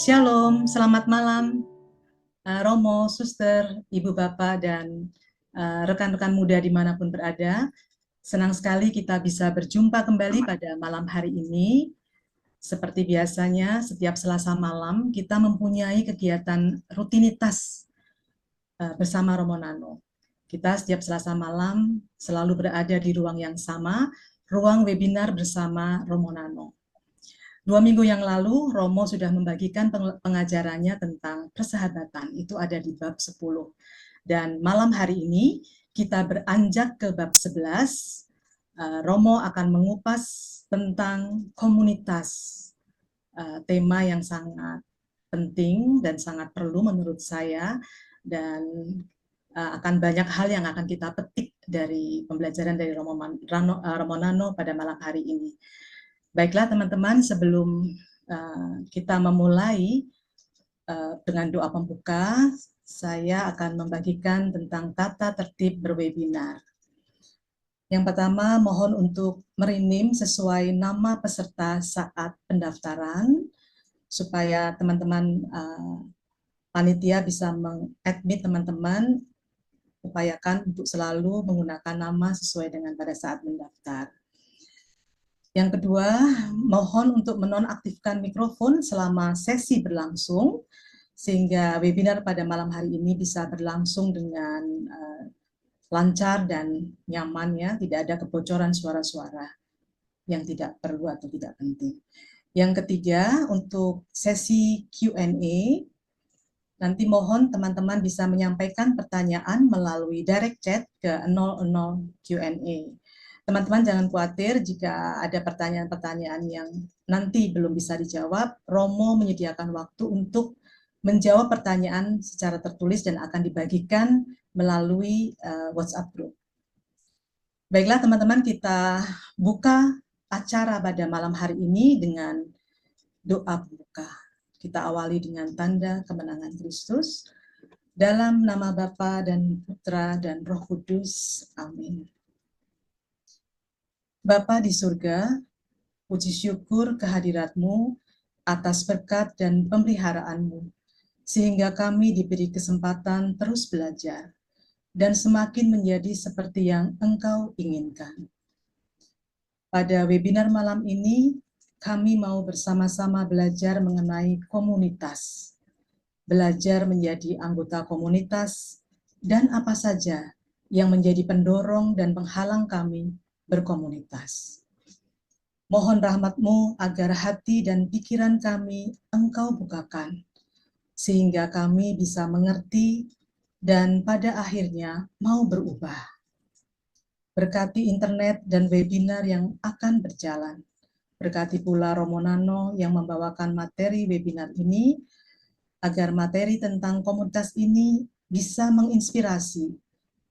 Shalom, selamat malam, Romo, Suster, Ibu Bapak, dan rekan-rekan muda dimanapun berada. Senang sekali kita bisa berjumpa kembali pada malam hari ini. Seperti biasanya, setiap Selasa malam kita mempunyai kegiatan rutinitas bersama Romo Nano. Kita setiap Selasa malam selalu berada di ruang yang sama, ruang webinar bersama Romo Nano. 2 minggu yang lalu, Romo sudah membagikan pengajarannya tentang persahabatan. Itu ada di bab 10. Dan malam hari ini, kita beranjak ke bab 11. Romo akan mengupas tentang komunitas. Tema yang sangat penting dan sangat perlu menurut saya. Dan akan banyak hal yang akan kita petik dari pembelajaran dari Romo Nano pada malam hari ini. Baiklah teman-teman, sebelum kita memulai dengan doa pembuka, saya akan membagikan tentang tata tertib berwebinar. Yang pertama, mohon untuk merinim sesuai nama peserta saat pendaftaran, supaya teman-teman panitia bisa mengadmit teman-teman, upayakan untuk selalu menggunakan nama sesuai dengan pada saat mendaftar. Yang kedua, mohon untuk menonaktifkan mikrofon selama sesi berlangsung, sehingga webinar pada malam hari ini bisa berlangsung dengan lancar dan nyaman, ya, tidak ada kebocoran suara-suara yang tidak perlu atau tidak penting. Yang ketiga, untuk sesi Q&A, nanti mohon teman-teman bisa menyampaikan pertanyaan melalui direct chat ke 00 Q&A. Teman-teman jangan khawatir jika ada pertanyaan-pertanyaan yang nanti belum bisa dijawab. Romo menyediakan waktu untuk menjawab pertanyaan secara tertulis dan akan dibagikan melalui WhatsApp group. Baiklah teman-teman, kita buka acara pada malam hari ini dengan doa pembuka. Kita awali dengan tanda kemenangan Kristus. Dalam nama Bapa dan Putra dan Roh Kudus. Amin. Bapa di surga, puji syukur kehadirat-Mu atas berkat dan pemeliharaan-Mu, sehingga kami diberi kesempatan terus belajar dan semakin menjadi seperti yang Engkau inginkan. Pada webinar malam ini, kami mau bersama-sama belajar mengenai komunitas, belajar menjadi anggota komunitas, dan apa saja yang menjadi pendorong dan penghalang kami berkomunitas. Mohon rahmat-Mu agar hati dan pikiran kami Engkau bukakan, sehingga kami bisa mengerti dan pada akhirnya mau berubah. Berkati internet dan webinar yang akan berjalan. Berkati pula Romo Nano yang membawakan materi webinar ini, agar materi tentang komunitas ini bisa menginspirasi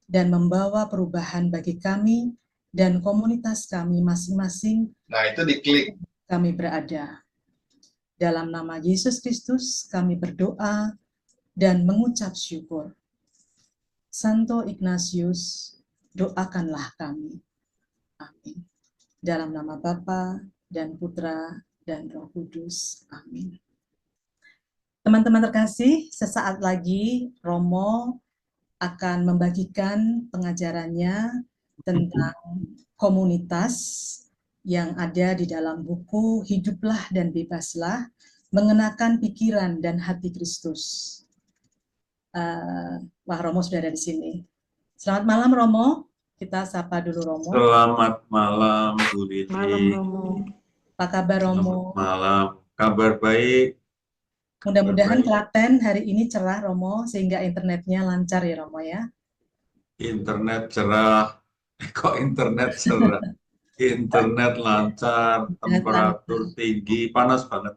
dan membawa perubahan bagi kami dan komunitas kami masing-masing. Nah, itu diklik. Kami berada. Dalam nama Yesus Kristus kami berdoa dan mengucap syukur. Santo Ignatius, doakanlah kami. Amin. Dalam nama Bapa dan Putra dan Roh Kudus. Amin. Teman-teman terkasih, sesaat lagi Romo akan membagikan pengajarannya tentang komunitas yang ada di dalam buku Hiduplah dan Bebaslah, mengenakan pikiran dan hati Kristus. Wah, Romo sudah ada di sini. Selamat malam Romo, kita sapa dulu Romo. Selamat malam Bu Lili. Malam Romo. Apa kabar Romo? Selamat malam, kabar baik. Mudah-mudahan Klaten hari ini cerah Romo, sehingga internetnya lancar ya Romo ya. Internet cerah, kok internet cerah? Internet lancar, temperatur tinggi, panas banget.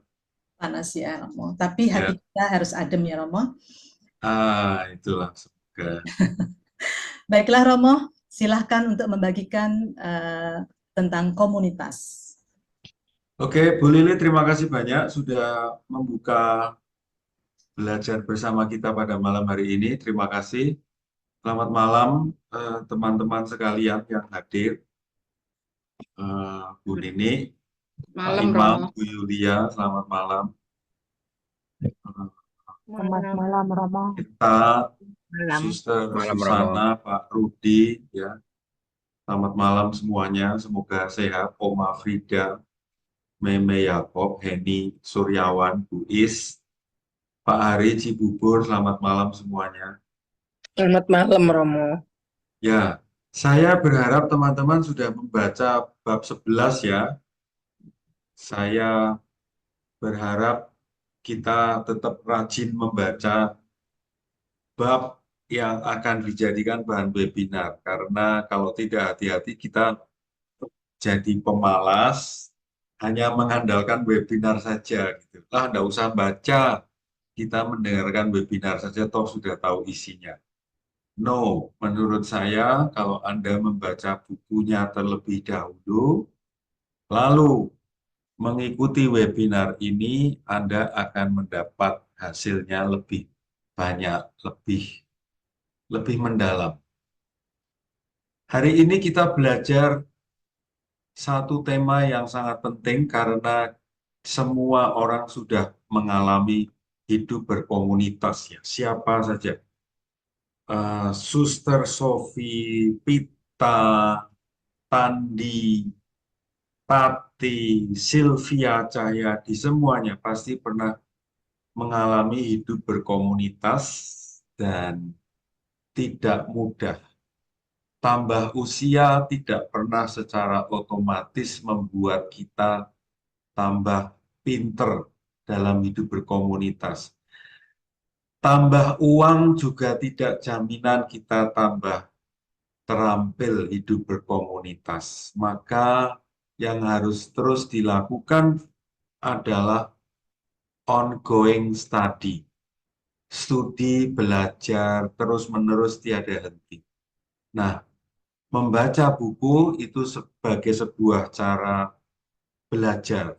Panas ya Romo, tapi hati kita harus adem ya Romo. Itulah semoga. Baiklah Romo, silahkan untuk membagikan tentang komunitas. Oke, Bu Lili, terima kasih banyak sudah membuka belajar bersama kita pada malam hari ini. Terima kasih. Selamat malam teman-teman sekalian yang hadir. Bu Nini, Pak Malam Imam, Romo. Bu Yulia, selamat malam. Selamat Malam. malam, Romo. Kita, Malam. Suster Malam, Romo. Susana, Pak Rudi, ya. Selamat malam semuanya. Semoga sehat. Oma Frida, Meme Yakob, Heni Suryawan, Bu Is, Pak Hari Cibubur. Selamat malam semuanya. Selamat malam, Romo. Ya, saya berharap teman-teman sudah membaca bab 11 ya. Saya berharap kita tetap rajin membaca bab yang akan dijadikan bahan webinar. Karena kalau tidak hati-hati kita jadi pemalas, hanya mengandalkan webinar saja. Gitu. Nggak usah baca, kita mendengarkan webinar saja, toh sudah tahu isinya. No, menurut saya kalau Anda membaca bukunya terlebih dahulu, lalu mengikuti webinar ini, Anda akan mendapat hasilnya lebih banyak, lebih mendalam. Hari ini kita belajar satu tema yang sangat penting karena semua orang sudah mengalami hidup berkomunitas ya. Siapa saja. Suster Sophie, Pita, Tandi, Tati, Sylvia Cahyadi, semuanya pasti pernah mengalami hidup berkomunitas dan tidak mudah. Tambah usia tidak pernah secara otomatis membuat kita tambah pinter dalam hidup berkomunitas. Tambah uang juga tidak jaminan kita tambah terampil hidup berkomunitas. Maka yang harus terus dilakukan adalah ongoing study. Studi, belajar, terus-menerus tiada henti. Nah, membaca buku itu sebagai sebuah cara belajar.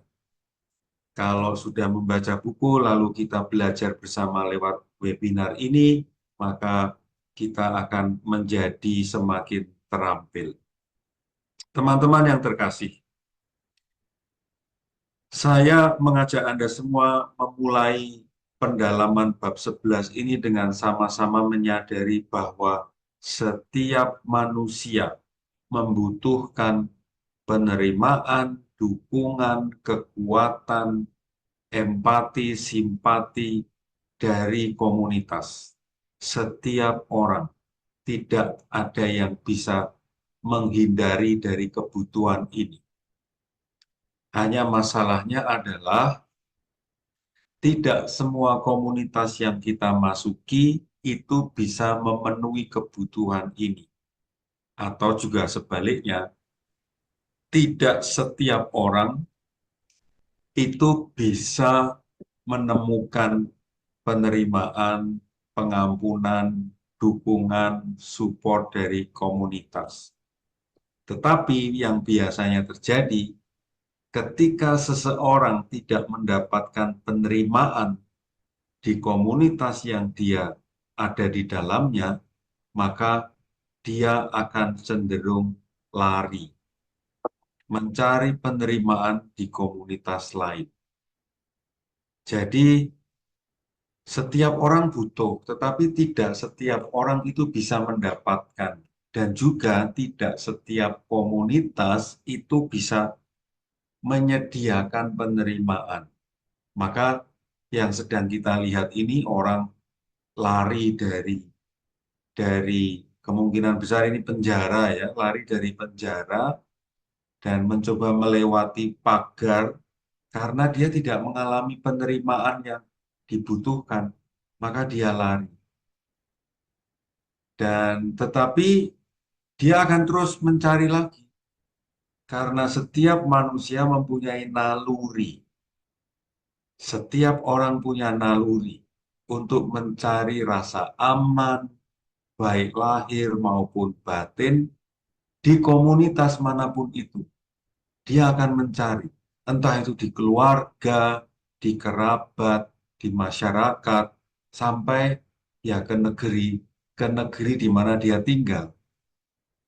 Kalau sudah membaca buku, lalu kita belajar bersama lewat webinar ini, maka kita akan menjadi semakin terampil. Teman-teman yang terkasih, saya mengajak Anda semua memulai pendalaman bab 11 ini dengan sama-sama menyadari bahwa setiap manusia membutuhkan penerimaan, dukungan, kekuatan, empati, simpati dari komunitas. Setiap orang, tidak ada yang bisa menghindari dari kebutuhan ini. Hanya masalahnya adalah tidak semua komunitas yang kita masuki itu bisa memenuhi kebutuhan ini. Atau juga sebaliknya, tidak setiap orang itu bisa menemukan penerimaan, pengampunan, dukungan, support dari komunitas. Tetapi yang biasanya terjadi, ketika seseorang tidak mendapatkan penerimaan di komunitas yang dia ada di dalamnya, maka dia akan cenderung lari, mencari penerimaan di komunitas lain. Jadi, setiap orang butuh, tetapi tidak setiap orang itu bisa mendapatkan. Dan juga tidak setiap komunitas itu bisa menyediakan penerimaan. Maka yang sedang kita lihat ini orang lari dari kemungkinan besar ini penjara ya, lari dari penjara dan mencoba melewati pagar karena dia tidak mengalami penerimaan yang dibutuhkan, maka dia lari. Dan tetapi dia akan terus mencari lagi karena setiap manusia mempunyai naluri. Setiap orang punya naluri untuk mencari rasa aman, baik lahir maupun batin, di komunitas manapun itu. Dia akan mencari, entah itu di keluarga, di kerabat, di masyarakat, sampai ya ke negeri di mana dia tinggal.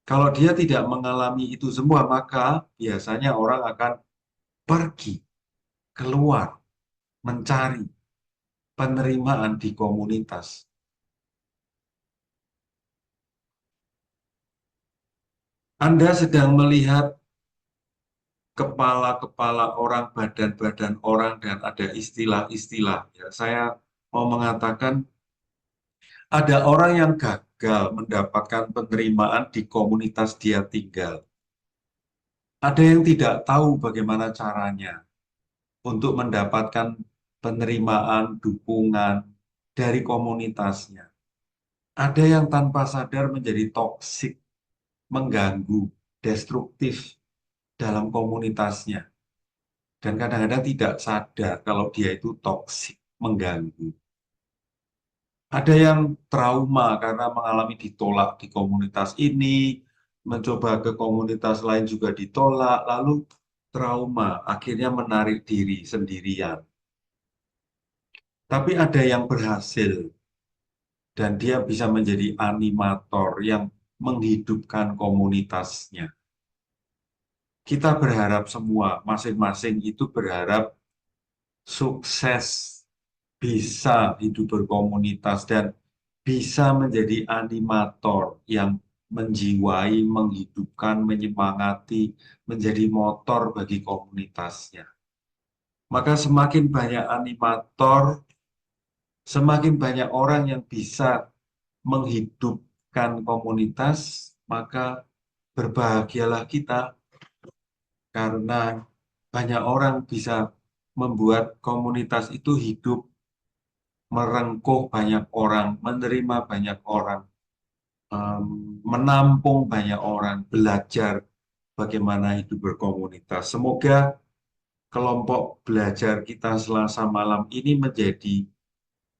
Kalau dia tidak mengalami itu semua, maka biasanya orang akan pergi, keluar, mencari. penerimaan di komunitas. Anda sedang melihat kepala-kepala orang, badan-badan orang, dan ada istilah-istilah. Ya, saya mau mengatakan ada orang yang gagal mendapatkan penerimaan di komunitas dia tinggal. Ada yang tidak tahu bagaimana caranya untuk mendapatkan penerimaan, dukungan dari komunitasnya. Ada yang tanpa sadar menjadi toksik, mengganggu, destruktif dalam komunitasnya. Dan kadang-kadang tidak sadar kalau dia itu toksik, mengganggu. Ada yang trauma karena mengalami ditolak di komunitas ini, mencoba ke komunitas lain juga ditolak, lalu trauma, akhirnya menarik diri sendirian. Tapi ada yang berhasil, dan dia bisa menjadi animator yang menghidupkan komunitasnya. Kita berharap semua, masing-masing itu berharap sukses, bisa hidup berkomunitas, dan bisa menjadi animator yang menjiwai, menghidupkan, menyemangati, menjadi motor bagi komunitasnya. Maka semakin banyak animator, semakin banyak orang yang bisa menghidupkan komunitas, maka berbahagialah kita karena banyak orang bisa membuat komunitas itu hidup, merengkuh banyak orang, menerima banyak orang, menampung banyak orang, belajar bagaimana hidup berkomunitas. Semoga kelompok belajar kita Selasa malam ini menjadi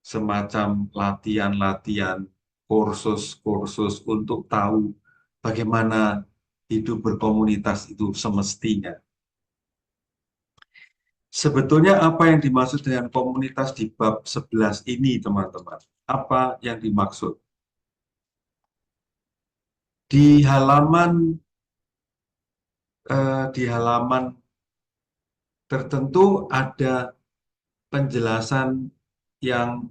semacam latihan-latihan, kursus-kursus untuk tahu bagaimana hidup berkomunitas itu semestinya. Sebetulnya apa yang dimaksud dengan komunitas di bab 11 ini, teman-teman? Apa yang dimaksud? Di halaman tertentu ada penjelasan yang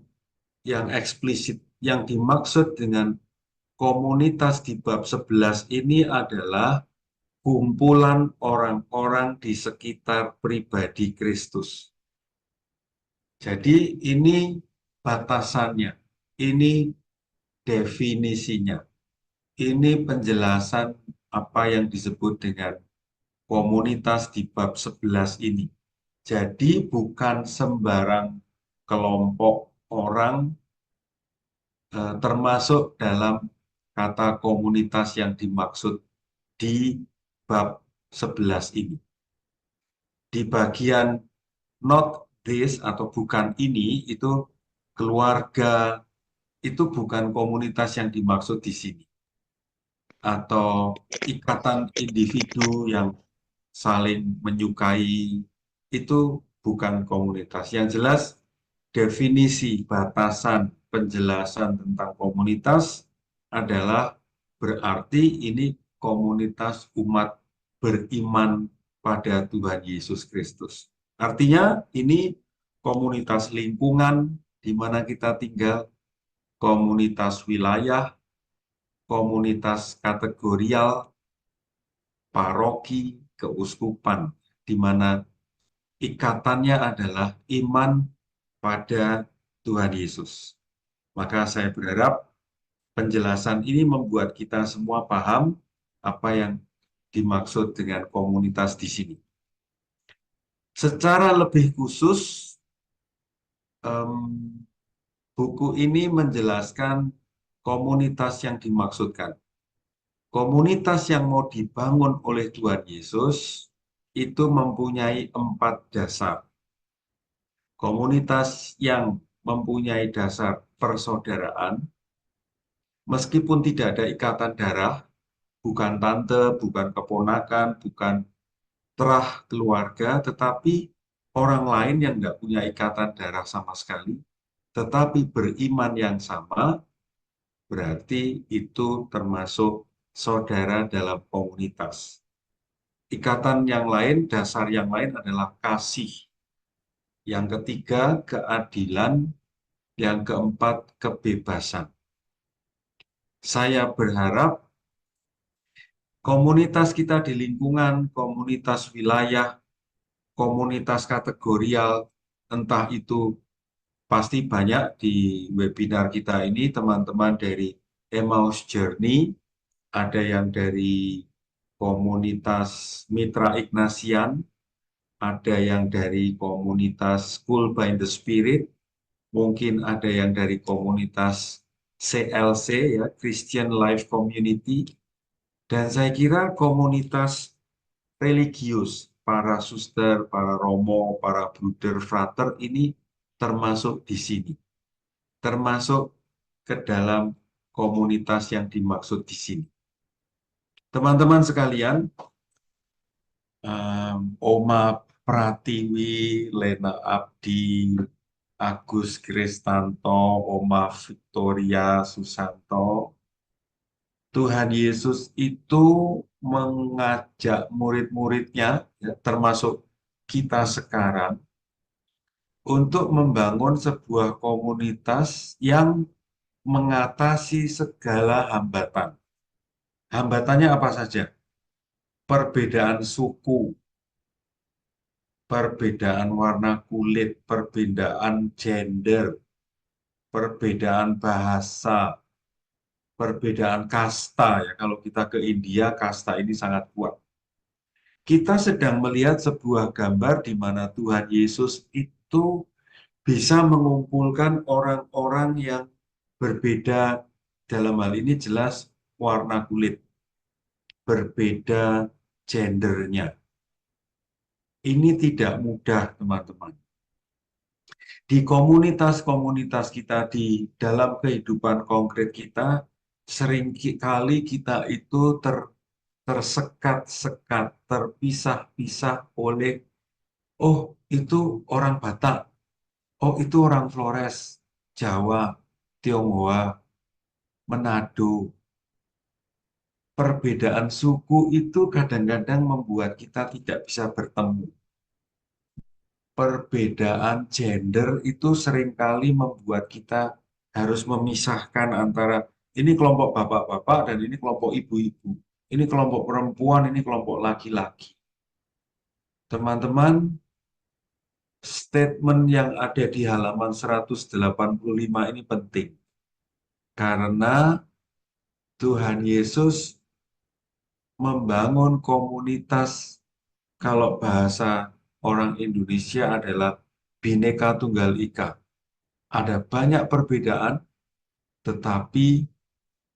eksplisit. Yang dimaksud dengan komunitas di bab 11 ini adalah kumpulan orang-orang di sekitar pribadi Kristus. Jadi ini batasannya, ini definisinya, ini penjelasan apa yang disebut dengan komunitas di bab 11 ini. Jadi bukan sembarang kelompok orang termasuk dalam kata komunitas yang dimaksud di bab 11 ini. Di bagian not this atau bukan ini, itu keluarga, itu bukan komunitas yang dimaksud di sini. Atau ikatan individu yang saling menyukai, itu bukan komunitas. Yang jelas, definisi, batasan, penjelasan tentang komunitas adalah berarti ini komunitas umat beriman pada Tuhan Yesus Kristus. Artinya ini komunitas lingkungan di mana kita tinggal, komunitas wilayah, komunitas kategorial, paroki, keuskupan, di mana ikatannya adalah iman pada Tuhan Yesus. Maka saya berharap penjelasan ini membuat kita semua paham apa yang dimaksud dengan komunitas di sini. Secara lebih khusus, buku ini menjelaskan komunitas yang dimaksudkan. Komunitas yang mau dibangun oleh Tuhan Yesus itu mempunyai 4 dasar. Komunitas yang mempunyai dasar persaudaraan, meskipun tidak ada ikatan darah, bukan tante, bukan keponakan, bukan terah keluarga, tetapi orang lain yang tidak punya ikatan darah sama sekali, tetapi beriman yang sama, berarti itu termasuk saudara dalam komunitas. Ikatan yang lain, dasar yang lain adalah kasih. Yang ketiga, keadilan. Yang keempat, kebebasan. Saya berharap komunitas kita di lingkungan, komunitas wilayah, komunitas kategorial, entah itu pasti banyak di webinar kita ini teman-teman dari Emmaus Journey, ada yang dari komunitas Mitra Ignatian, ada yang dari komunitas School by the Spirit, mungkin ada yang dari komunitas CLC, ya, Christian Life Community, dan saya kira komunitas religius, para suster, para romo, para bruder, frater ini termasuk di sini, termasuk ke dalam komunitas yang dimaksud di sini. Teman-teman sekalian, Oma Pratiwi, Lena Abdi, Agus Kristanto, Oma Victoria Susanto, Tuhan Yesus itu mengajak murid-muridnya, ya, termasuk kita sekarang, untuk membangun sebuah komunitas yang mengatasi segala hambatan. Hambatannya apa saja? Perbedaan suku, perbedaan warna kulit, perbedaan gender, perbedaan bahasa, perbedaan kasta. Ya, kalau kita ke India, kasta ini sangat kuat. Kita sedang melihat sebuah gambar di mana Tuhan Yesus itu bisa mengumpulkan orang-orang yang berbeda, dalam hal ini jelas warna kulit, berbeda gendernya. Ini tidak mudah, teman-teman. Di komunitas-komunitas kita, di dalam kehidupan konkret kita, seringkali kita itu tersekat-sekat, terpisah-pisah oleh, oh itu orang Batak, oh itu orang Flores, Jawa, Tionghoa, Manado. Perbedaan suku itu kadang-kadang membuat kita tidak bisa bertemu. Perbedaan gender itu seringkali membuat kita harus memisahkan antara ini kelompok bapak-bapak dan ini kelompok ibu-ibu. Ini kelompok perempuan, ini kelompok laki-laki. Teman-teman, statement yang ada di halaman 185 ini penting. Karena Tuhan Yesus membangun komunitas, kalau bahasa orang Indonesia adalah Bhinneka Tunggal Ika. Ada banyak perbedaan, tetapi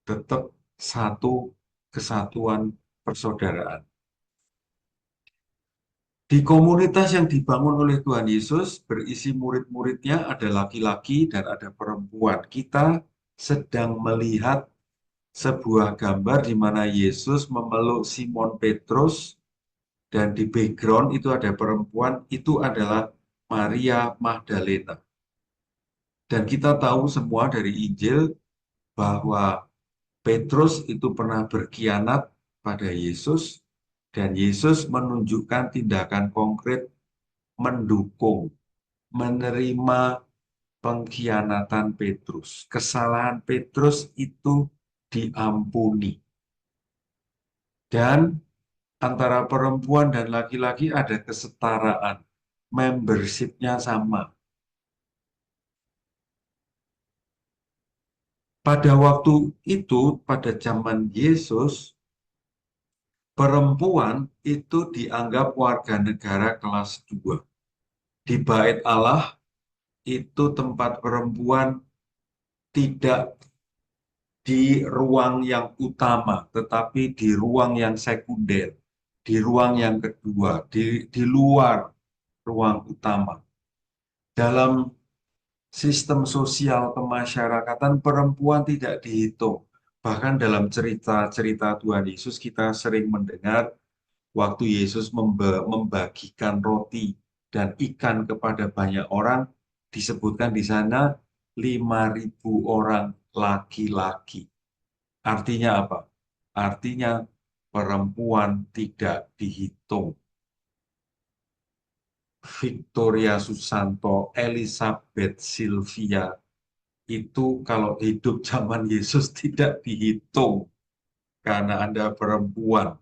tetap satu kesatuan persaudaraan. Di komunitas yang dibangun oleh Tuhan Yesus, berisi murid-muridnya, ada laki-laki dan ada perempuan. Kita sedang melihat sebuah gambar di mana Yesus memeluk Simon Petrus, dan di background itu ada perempuan, itu adalah Maria Magdalena. Dan kita tahu semua dari Injil bahwa Petrus itu pernah berkhianat pada Yesus, dan Yesus menunjukkan tindakan konkret mendukung, menerima pengkhianatan Petrus. Kesalahan Petrus itu diampuni. Dan antara perempuan dan laki-laki ada kesetaraan, membership-nya sama. Pada waktu itu, pada zaman Yesus, perempuan itu dianggap warga negara kelas 2. Di Bait Allah, itu tempat perempuan tidak di ruang yang utama, tetapi di ruang yang sekunder, di ruang yang kedua, di luar ruang utama. Dalam sistem sosial kemasyarakatan, perempuan tidak dihitung. Bahkan dalam cerita-cerita Tuhan Yesus, kita sering mendengar waktu Yesus membagikan roti dan ikan kepada banyak orang, disebutkan di sana 5.000 orang laki-laki. Artinya apa? Artinya perempuan tidak dihitung. Victoria Susanto, Elizabeth Sylvia, itu kalau hidup zaman Yesus tidak dihitung karena Anda perempuan.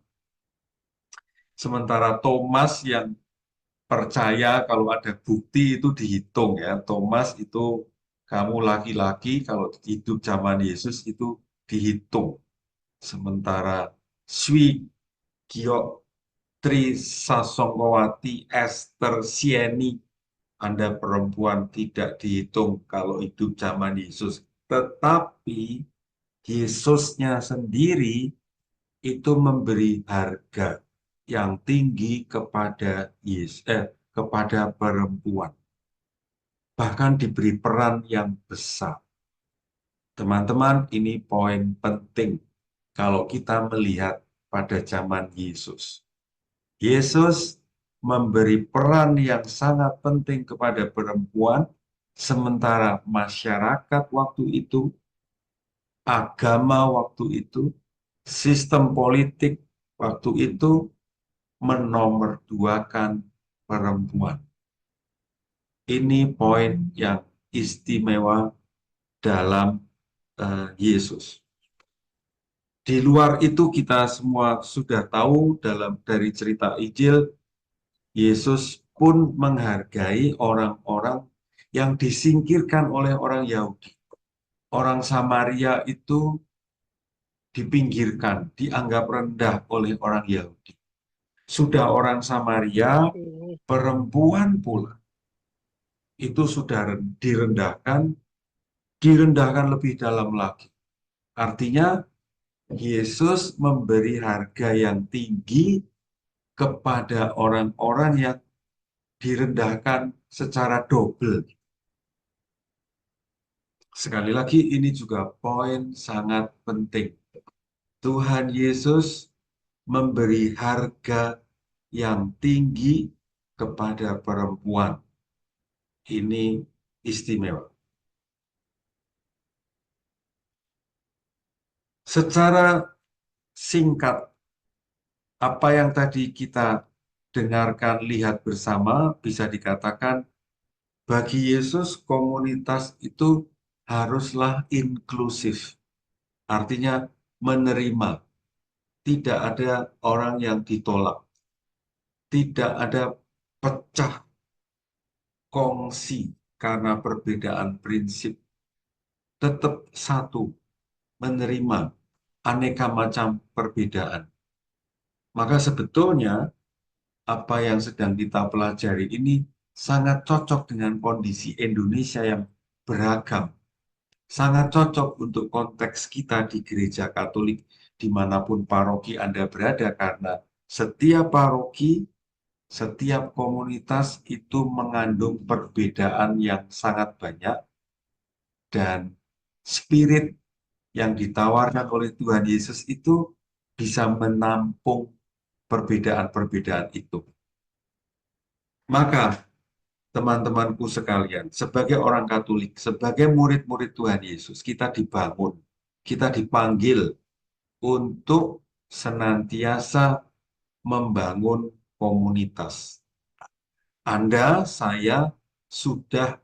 Sementara Thomas yang percaya kalau ada bukti itu dihitung ya. Thomas itu kamu laki-laki, kalau hidup zaman Yesus itu dihitung. Sementara Swi Giok Tri Sasongkowati Esther Sieni, Anda perempuan tidak dihitung kalau hidup zaman Yesus. Tetapi Yesusnya sendiri itu memberi harga yang tinggi kepada kepada perempuan. Bahkan diberi peran yang besar. Teman-teman, ini poin penting kalau kita melihat pada zaman Yesus. Yesus memberi peran yang sangat penting kepada perempuan, sementara masyarakat waktu itu, agama waktu itu, sistem politik waktu itu menomorduakan perempuan. Ini poin yang istimewa dalam Yesus. Di luar itu kita semua sudah tahu dari cerita Injil, Yesus pun menghargai orang-orang yang disingkirkan oleh orang Yahudi. Orang Samaria itu dipinggirkan, dianggap rendah oleh orang Yahudi. Sudah orang Samaria, perempuan pula, itu sudah direndahkan lebih dalam lagi. Artinya, Yesus memberi harga yang tinggi kepada orang-orang yang direndahkan secara double. Sekali lagi, ini juga poin sangat penting. Tuhan Yesus memberi harga yang tinggi kepada perempuan. Ini istimewa. Secara singkat, apa yang tadi kita dengarkan, lihat bersama, bisa dikatakan bagi Yesus komunitas itu haruslah inklusif. Artinya menerima. Tidak ada orang yang ditolak. Tidak ada pecah kongsi karena perbedaan prinsip. Tetap satu, menerima aneka macam perbedaan. Maka sebetulnya apa yang sedang kita pelajari ini sangat cocok dengan kondisi Indonesia yang beragam. Sangat cocok untuk konteks kita di gereja Katolik dimanapun paroki Anda berada, karena setiap paroki, setiap komunitas itu mengandung perbedaan yang sangat banyak, dan spirit yang ditawarkan oleh Tuhan Yesus itu bisa menampung perbedaan-perbedaan itu. Maka teman-temanku sekalian, sebagai orang Katolik, sebagai murid-murid Tuhan Yesus, kita dibangun, kita dipanggil untuk senantiasa membangun komunitas. Anda, saya sudah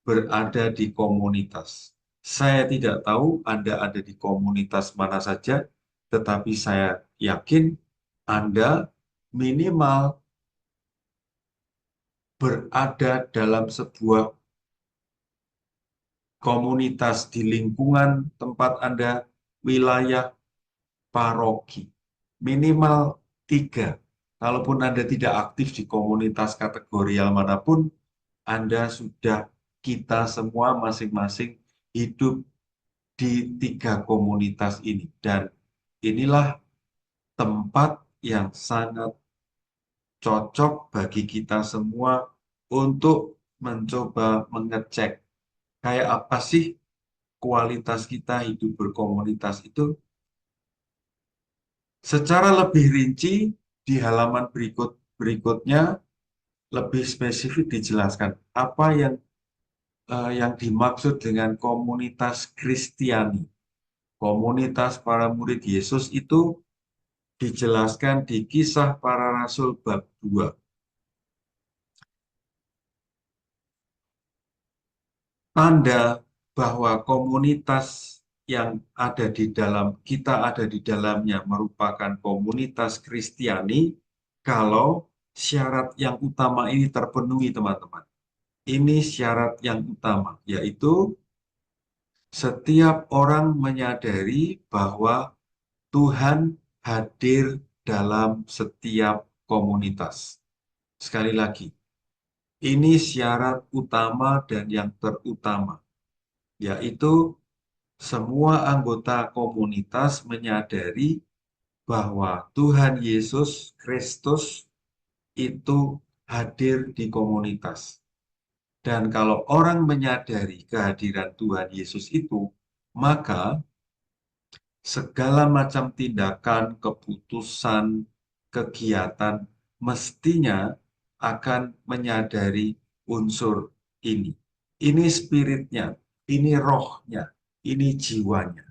berada di komunitas. Saya tidak tahu Anda ada di komunitas mana saja, tetapi saya yakin Anda minimal berada dalam sebuah komunitas di lingkungan tempat Anda, wilayah, paroki. Minimal 3. Kalaupun Anda tidak aktif di komunitas kategorial manapun, Anda sudah, kita semua masing-masing hidup di 3 komunitas ini. Dan inilah tempat yang sangat cocok bagi kita semua untuk mencoba mengecek kayak apa sih kualitas kita hidup berkomunitas itu. Secara lebih rinci di halaman berikutnya lebih spesifik dijelaskan apa yang dimaksud dengan komunitas Kristiani. Komunitas para murid Yesus itu dijelaskan di Kisah Para Rasul bab 2. Tanda bahwa komunitas yang ada di dalam kita ada di dalamnya merupakan komunitas Kristiani kalau syarat yang utama ini terpenuhi, teman-teman. Ini syarat yang utama, yaitu setiap orang menyadari bahwa Tuhan hadir dalam setiap komunitas. Sekali lagi, ini syarat utama dan yang terutama, yaitu semua anggota komunitas menyadari bahwa Tuhan Yesus Kristus itu hadir di komunitas. Dan kalau orang menyadari kehadiran Tuhan Yesus itu, maka segala macam tindakan, keputusan, kegiatan mestinya akan menyadari unsur ini. Ini spiritnya, ini rohnya, ini jiwanya.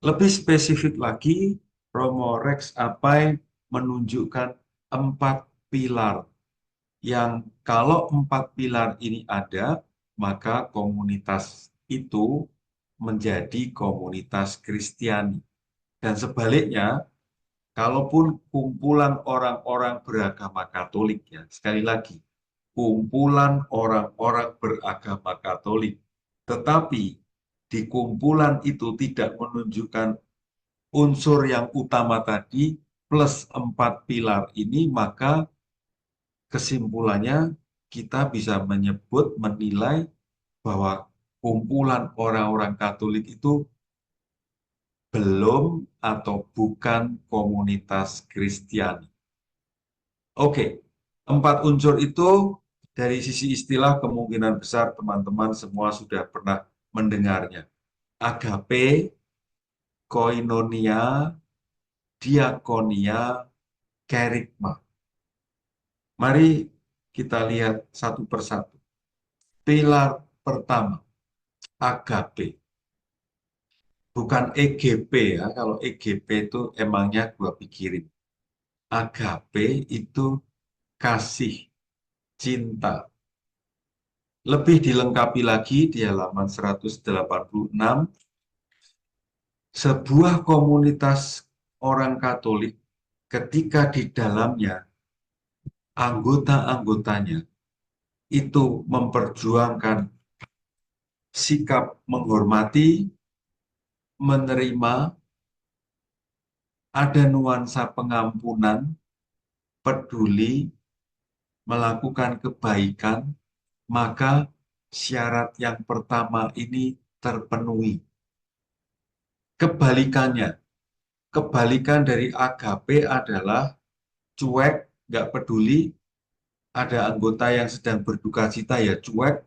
Lebih spesifik lagi, Romo Rex Apai menunjukkan 4 pilar yang kalau 4 pilar ini ada, maka komunitas itu menjadi komunitas Kristiani. Dan sebaliknya, kalaupun kumpulan orang-orang beragama Katolik, ya, sekali lagi, kumpulan orang-orang beragama Katolik, tetapi di kumpulan itu tidak menunjukkan unsur yang utama tadi plus 4 pilar ini, maka kesimpulannya kita bisa menilai bahwa kumpulan orang-orang Katolik itu belum atau bukan komunitas Kristiani. Oke, 4 unsur itu dari sisi istilah kemungkinan besar teman-teman semua sudah pernah mendengarnya. Agape, koinonia, diakonia, kerigma. Mari kita lihat satu persatu. Pilar pertama, agape. Bukan EGP ya, kalau EGP itu emangnya gua pikirin. Agape itu kasih, cinta. Lebih dilengkapi lagi di halaman 186, sebuah komunitas orang Katolik ketika di dalamnya anggota-anggotanya itu memperjuangkan sikap menghormati, menerima, ada nuansa pengampunan, peduli, melakukan kebaikan, maka syarat yang pertama ini terpenuhi. Kebalikannya, kebalikan dari agape adalah cuek, nggak peduli. Ada anggota yang sedang berduka cita ya cuek,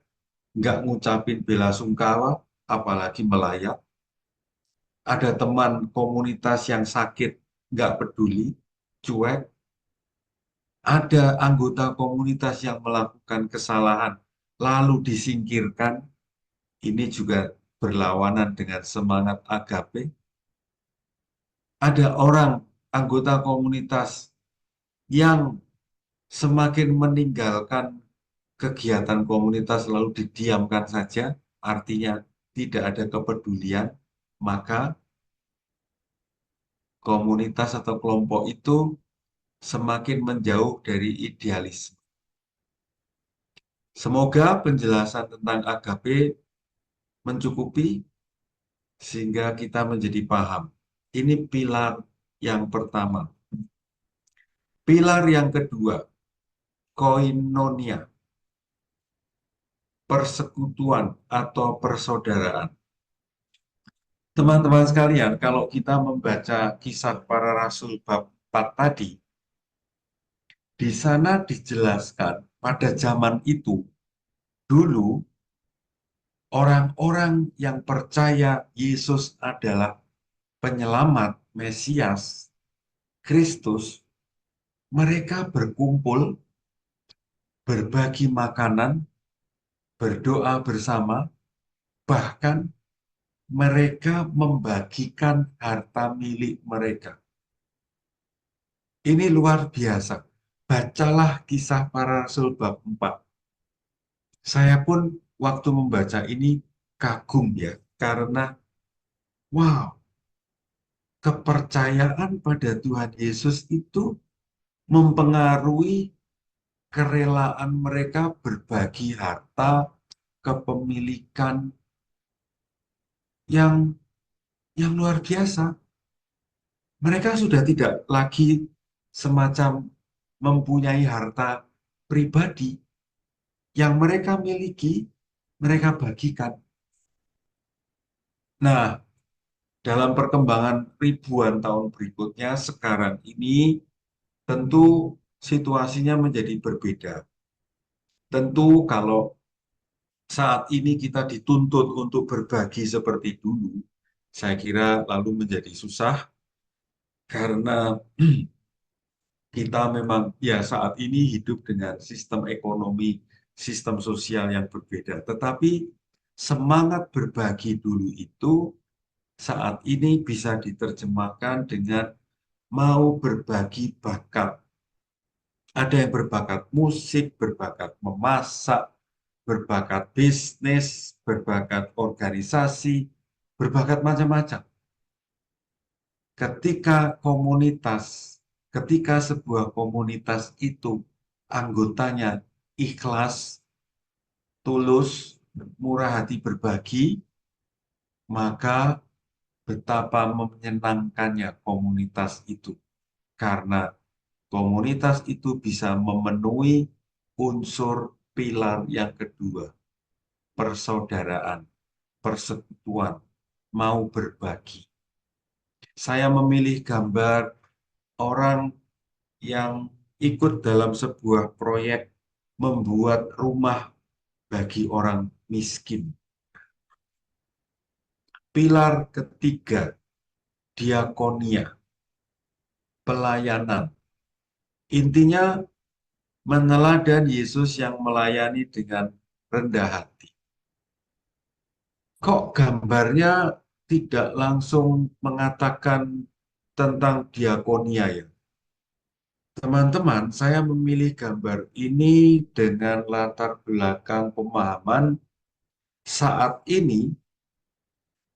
nggak ngucapin bela sungkawa, apalagi melayat. Ada teman komunitas yang sakit, nggak peduli, cuek. Ada anggota komunitas yang melakukan kesalahan, lalu disingkirkan. Ini juga berlawanan dengan semangat agape. Ada orang, anggota komunitas yang semakin meninggalkan kegiatan komunitas lalu didiamkan saja, artinya tidak ada kepedulian, maka komunitas atau kelompok itu semakin menjauh dari idealisme. Semoga penjelasan tentang agape mencukupi sehingga kita menjadi paham. Ini pilar yang pertama. Pilar yang kedua, koinonia, persekutuan atau persaudaraan. Teman-teman sekalian, kalau kita membaca kisah para rasul bab 4 tadi, di sana dijelaskan pada zaman itu, dulu orang-orang yang percaya Yesus adalah penyelamat, Mesias, Kristus, mereka berkumpul, berbagi makanan, berdoa bersama, bahkan mereka membagikan harta milik mereka. Ini luar biasa. Bacalah kisah para rasul bab 4. Saya pun waktu membaca ini kagum ya, karena wow, kepercayaan pada Tuhan Yesus itu mempengaruhi kerelaan mereka berbagi harta, kepemilikan yang luar biasa. Mereka sudah tidak lagi semacam mempunyai harta pribadi yang mereka miliki, mereka bagikan. Nah, dalam perkembangan ribuan tahun berikutnya, sekarang ini tentu situasinya menjadi berbeda. Tentu kalau saat ini kita dituntut untuk berbagi seperti dulu, saya kira lalu menjadi susah karena kita memang ya saat ini hidup dengan sistem ekonomi, sistem sosial yang berbeda. Tetapi semangat berbagi dulu itu saat ini bisa diterjemahkan dengan mau berbagi bakat. Ada yang berbakat musik, berbakat memasak, berbakat bisnis, berbakat organisasi, berbakat macam-macam. Ketika sebuah komunitas itu anggotanya ikhlas, tulus, murah hati berbagi, maka betapa menyenangkannya komunitas itu. Karena komunitas itu bisa memenuhi unsur pilar yang kedua, persaudaraan, persekutuan, mau berbagi. Saya memilih gambar orang yang ikut dalam sebuah proyek membuat rumah bagi orang miskin. Pilar ketiga, diakonia, pelayanan. Intinya meneladan Yesus yang melayani dengan rendah hati. Kok gambarnya tidak langsung mengatakan tentang diakonia ya? Teman-teman, saya memilih gambar ini dengan latar belakang pemahaman saat ini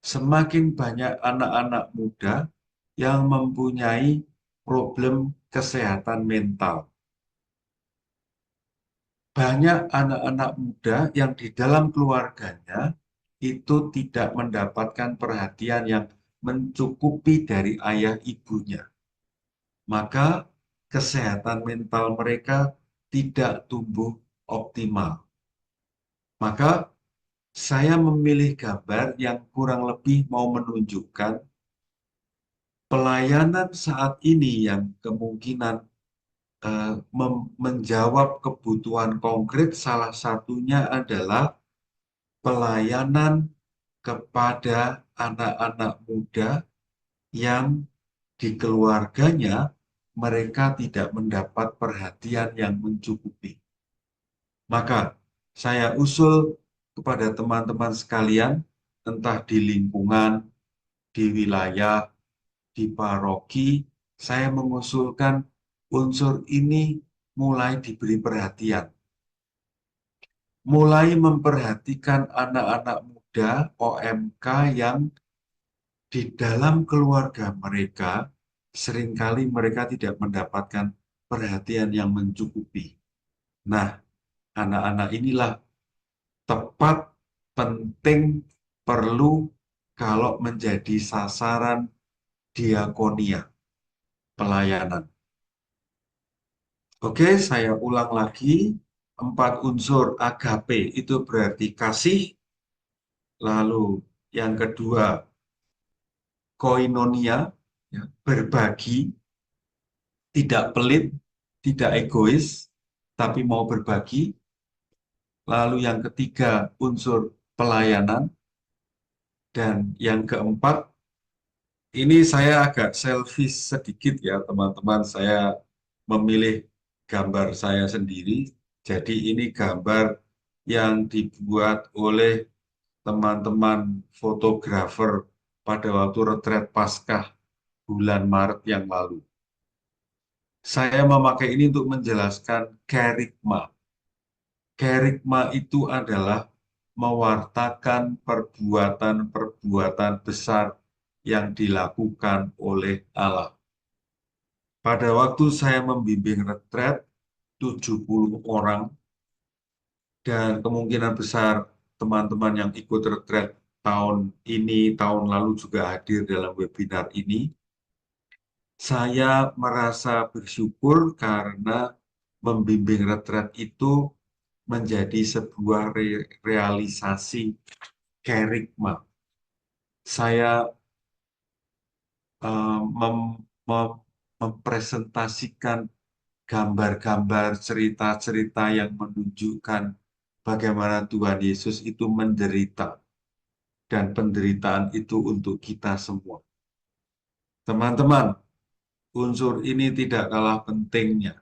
semakin banyak anak-anak muda yang mempunyai problem kesehatan mental. Banyak anak-anak muda yang di dalam keluarganya itu tidak mendapatkan perhatian yang mencukupi dari ayah ibunya. Maka kesehatan mental mereka tidak tumbuh optimal. Maka saya memilih gambar yang kurang lebih mau menunjukkan pelayanan saat ini yang kemungkinan menjawab kebutuhan konkret, salah satunya adalah pelayanan kepada anak-anak muda yang di keluarganya mereka tidak mendapat perhatian yang mencukupi. Maka saya usul kepada teman-teman sekalian, entah di lingkungan, di wilayah, di paroki, saya mengusulkan unsur ini mulai diberi perhatian. Mulai memperhatikan anak-anak muda OMK yang di dalam keluarga mereka seringkali mereka tidak mendapatkan perhatian yang mencukupi. Nah, anak-anak inilah tepat, penting, perlu kalau menjadi sasaran diakonia, pelayanan. Oke, saya ulang lagi. 4 unsur agape itu berarti kasih. Lalu yang kedua, koinonia, ya, berbagi, tidak pelit, tidak egois, tapi mau berbagi. Lalu yang ketiga, unsur pelayanan. Dan yang keempat, ini saya agak selfish sedikit ya teman-teman. Saya memilih gambar saya sendiri. Jadi ini gambar yang dibuat oleh teman-teman fotografer pada waktu retret Paskah bulan Maret yang lalu. Saya memakai ini untuk menjelaskan kerigma. Kerigma itu adalah mewartakan perbuatan-perbuatan besar yang dilakukan oleh Allah. Pada waktu saya membimbing retret 70 orang, dan kemungkinan besar teman-teman yang ikut retret tahun ini, tahun lalu juga hadir dalam webinar ini, saya merasa bersyukur karena membimbing retret itu menjadi sebuah realisasi kerigma. Saya mempresentasikan gambar-gambar, cerita-cerita yang menunjukkan bagaimana Tuhan Yesus itu menderita, dan penderitaan itu untuk kita semua. Teman-teman, unsur ini tidak kalah pentingnya,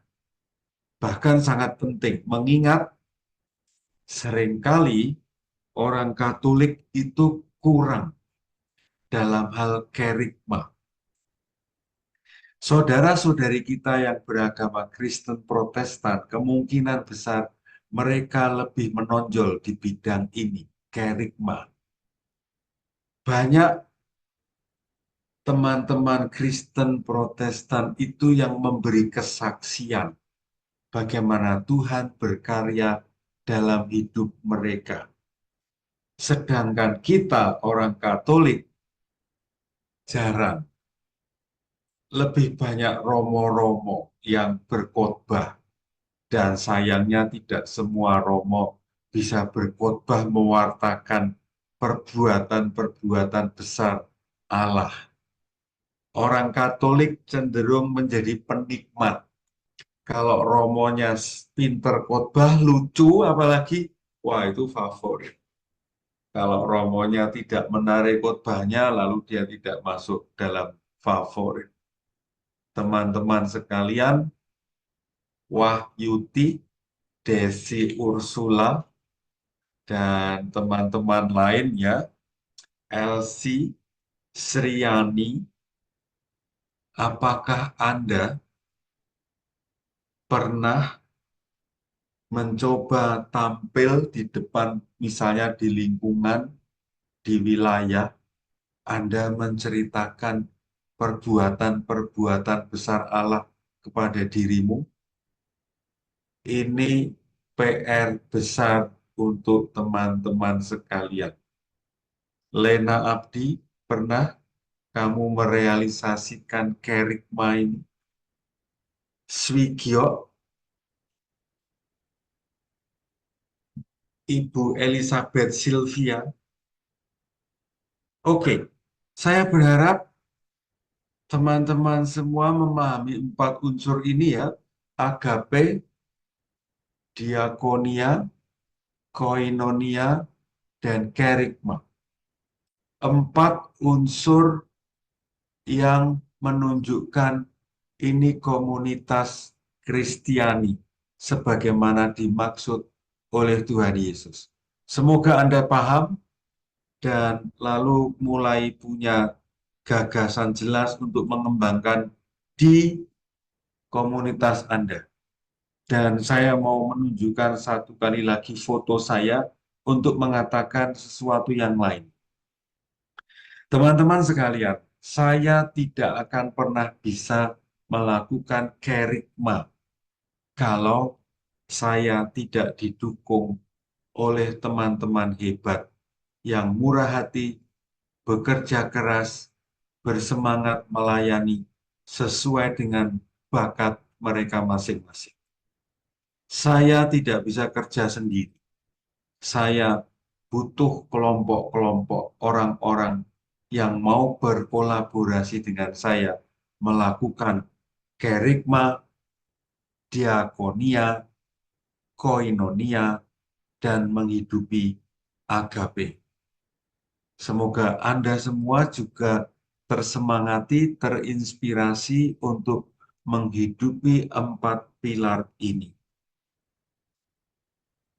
bahkan sangat penting, mengingat seringkali orang Katolik itu kurang dalam hal kerigma. Saudara-saudari kita yang beragama Kristen Protestan, kemungkinan besar mereka lebih menonjol di bidang ini, kerigma. Banyak teman-teman Kristen Protestan itu yang memberi kesaksian bagaimana Tuhan berkarya dalam hidup mereka. Sedangkan kita, orang Katolik, jarang. Lebih banyak romo-romo yang berkhotbah. Dan sayangnya tidak semua romo bisa berkhotbah mewartakan perbuatan-perbuatan besar Allah. Orang Katolik cenderung menjadi penikmat. Kalau romonya pinter khotbah, lucu apalagi, wah itu favorit. Kalau romonya tidak menarik khotbahnya, lalu dia tidak masuk dalam favorit. Teman-teman sekalian, Wahyuti, Desi Ursula, dan teman-teman lainnya, Elsie, Sriani, apakah Anda pernah mencoba tampil di depan, misalnya di lingkungan, di wilayah, Anda menceritakan perbuatan-perbuatan besar Allah kepada dirimu? Ini PR besar untuk teman-teman sekalian. Lena Abdi, pernah kamu merealisasikan kerigma ini? Swigyo, Ibu Elizabeth Sylvia. Oke, saya berharap teman-teman semua memahami 4 unsur ini ya. Agape, diakonia, koinonia, dan kerigma. 4 unsur yang menunjukkan ini komunitas Kristiani sebagaimana dimaksud oleh Tuhan Yesus. Semoga Anda paham dan lalu mulai punya gagasan jelas untuk mengembangkan di komunitas Anda. Dan saya mau menunjukkan satu kali lagi foto saya untuk mengatakan sesuatu yang lain. Teman-teman sekalian, saya tidak akan pernah bisa melakukan kerigma kalau saya tidak didukung oleh teman-teman hebat yang murah hati, bekerja keras, bersemangat melayani sesuai dengan bakat mereka masing-masing. Saya tidak bisa kerja sendiri. Saya butuh kelompok-kelompok orang-orang yang mau berkolaborasi dengan saya melakukan kerigma, diakonia, koinonia, dan menghidupi agape. Semoga Anda semua juga tersemangati, terinspirasi untuk menghidupi 4 pilar ini.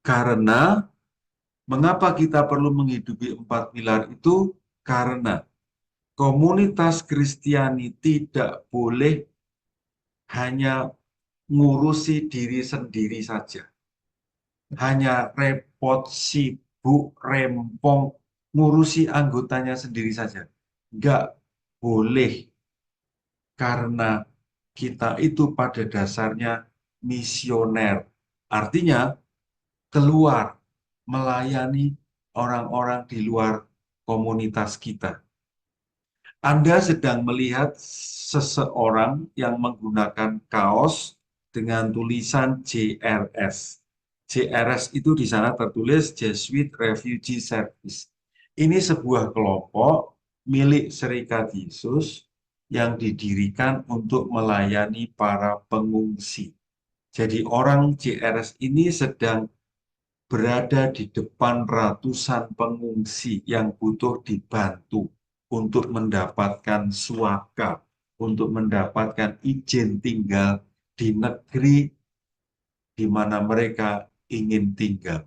Karena mengapa kita perlu menghidupi 4 pilar itu? Karena komunitas Kristiani tidak boleh hanya ngurusi diri sendiri saja. Hanya repot, sibuk, sibuk, rempong, ngurusi anggotanya sendiri saja. Nggak boleh, karena kita itu pada dasarnya misioner. Artinya keluar, melayani orang-orang di luar komunitas kita. Anda sedang melihat seseorang yang menggunakan kaos dengan tulisan JRS. JRS itu di sana tertulis Jesuit Refugee Service. Ini sebuah kelompok milik Serikat Yesus yang didirikan untuk melayani para pengungsi. Jadi orang JRS ini sedang berada di depan ratusan pengungsi yang butuh dibantu untuk mendapatkan suaka, untuk mendapatkan izin tinggal di negeri di mana mereka ingin tinggal.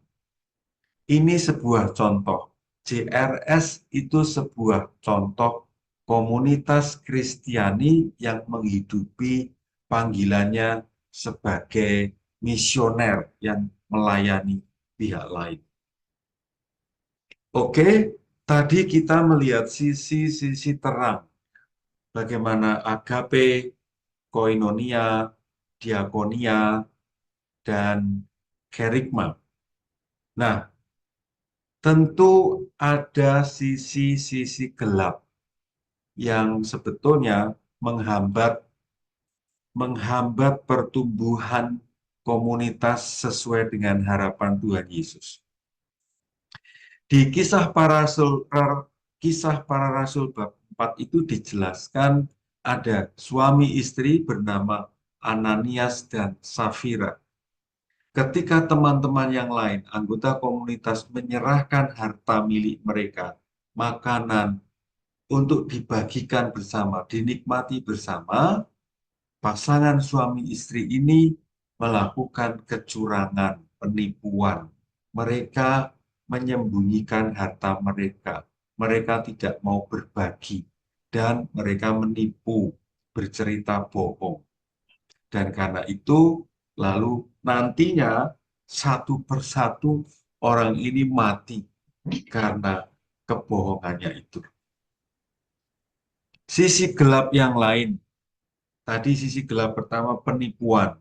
Ini sebuah contoh. JRS itu sebuah contoh komunitas Kristiani yang menghidupi panggilannya sebagai misioner yang melayani pihak lain. Oke, tadi kita melihat sisi-sisi terang, bagaimana agape, koinonia, diakonia, dan kerigma. Nah, tentu ada sisi-sisi gelap yang sebetulnya menghambat pertumbuhan komunitas sesuai dengan harapan Tuhan Yesus. Di kisah para rasul bab 4 itu dijelaskan ada suami istri bernama Ananias dan Safira. Ketika teman-teman yang lain, anggota komunitas menyerahkan harta milik mereka, makanan untuk dibagikan bersama, dinikmati bersama, pasangan suami istri ini melakukan kecurangan, penipuan. Mereka menyembunyikan harta mereka. Mereka tidak mau berbagi dan mereka menipu, bercerita bohong. Dan karena itu, lalu nantinya satu persatu orang ini mati karena kebohongannya itu. Sisi gelap yang lain, tadi sisi gelap pertama penipuan.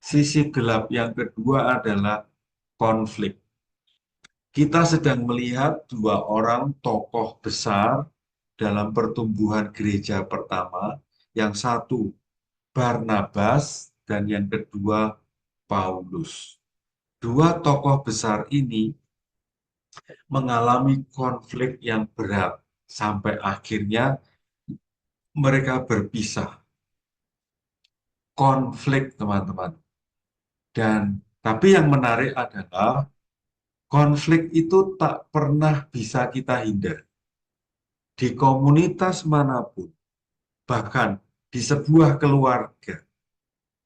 Sisi gelap yang kedua adalah konflik. Kita sedang melihat dua orang tokoh besar dalam pertumbuhan gereja pertama, yang satu Barnabas dan yang kedua Paulus. Dua tokoh besar ini mengalami konflik yang berat sampai akhirnya mereka berpisah. Konflik, teman-teman. Dan tapi yang menarik adalah konflik itu tak pernah bisa kita hindari. Di komunitas manapun, bahkan di sebuah keluarga,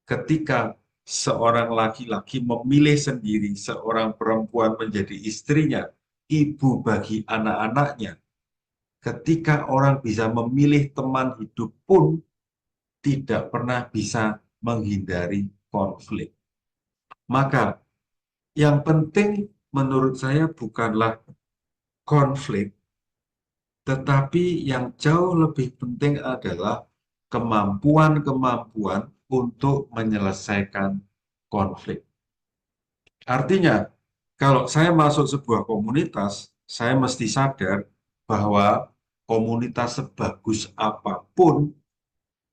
ketika seorang laki-laki memilih sendiri seorang perempuan menjadi istrinya, ibu bagi anak-anaknya, ketika orang bisa memilih teman hidup pun tidak pernah bisa menghindari konflik. Maka yang penting menurut saya bukanlah konflik, tetapi yang jauh lebih penting adalah kemampuan-kemampuan untuk menyelesaikan konflik. Artinya, kalau saya masuk sebuah komunitas, saya mesti sadar bahwa komunitas sebagus apapun,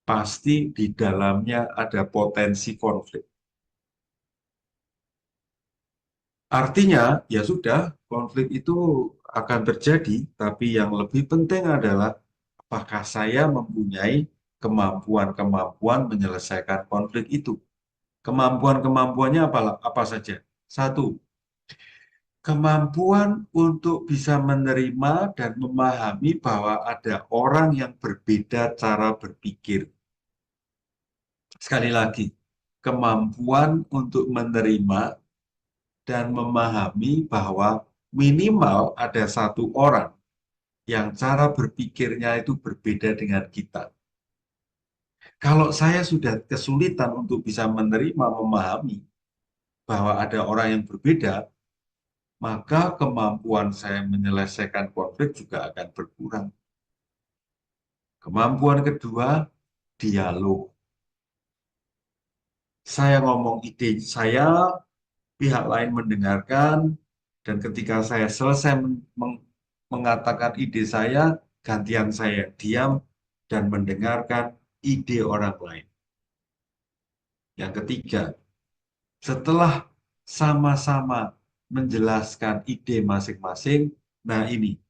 pasti di dalamnya ada potensi konflik. Artinya, ya sudah, konflik itu akan terjadi, tapi yang lebih penting adalah apakah saya mempunyai kemampuan-kemampuan menyelesaikan konflik itu. Kemampuan-kemampuannya apa saja? Satu, kemampuan untuk bisa menerima dan memahami bahwa ada orang yang berbeda cara berpikir. Sekali lagi, kemampuan untuk menerima dan memahami bahwa minimal ada satu orang yang cara berpikirnya itu berbeda dengan kita. Kalau saya sudah kesulitan untuk bisa menerima, memahami bahwa ada orang yang berbeda, maka kemampuan saya menyelesaikan konflik juga akan berkurang. Kemampuan kedua, dialog. Saya ngomong ide saya, pihak lain mendengarkan, dan ketika saya selesai mengatakan ide saya, gantian saya diam dan mendengarkan ide orang lain. Yang ketiga, setelah sama-sama menjelaskan ide masing-masing, nah ini,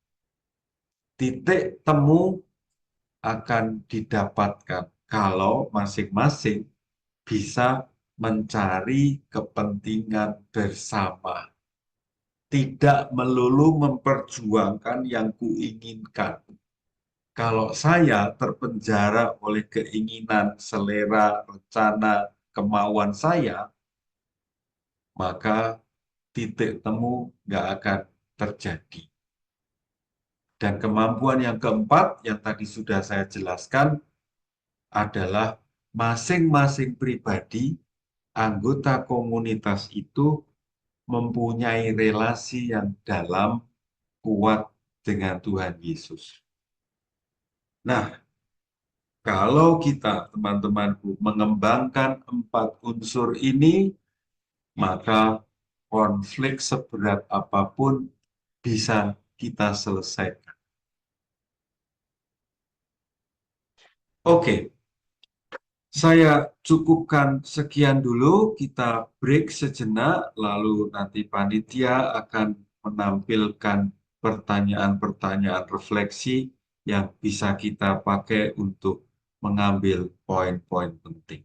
titik temu akan didapatkan kalau masing-masing bisa mencari kepentingan bersama. Tidak melulu memperjuangkan yang kuinginkan. Kalau saya terpenjara oleh keinginan, selera, rencana, kemauan saya, maka titik temu nggak akan terjadi. Dan kemampuan yang keempat yang tadi sudah saya jelaskan adalah masing-masing pribadi, anggota komunitas itu mempunyai relasi yang dalam, kuat dengan Tuhan Yesus. Nah, kalau kita, teman-temanku, mengembangkan 4 unsur ini, maka konflik seberat apapun bisa kita selesaikan. Oke, saya cukupkan sekian dulu, kita break sejenak, lalu nanti panitia akan menampilkan pertanyaan-pertanyaan refleksi yang bisa kita pakai untuk mengambil poin-poin penting.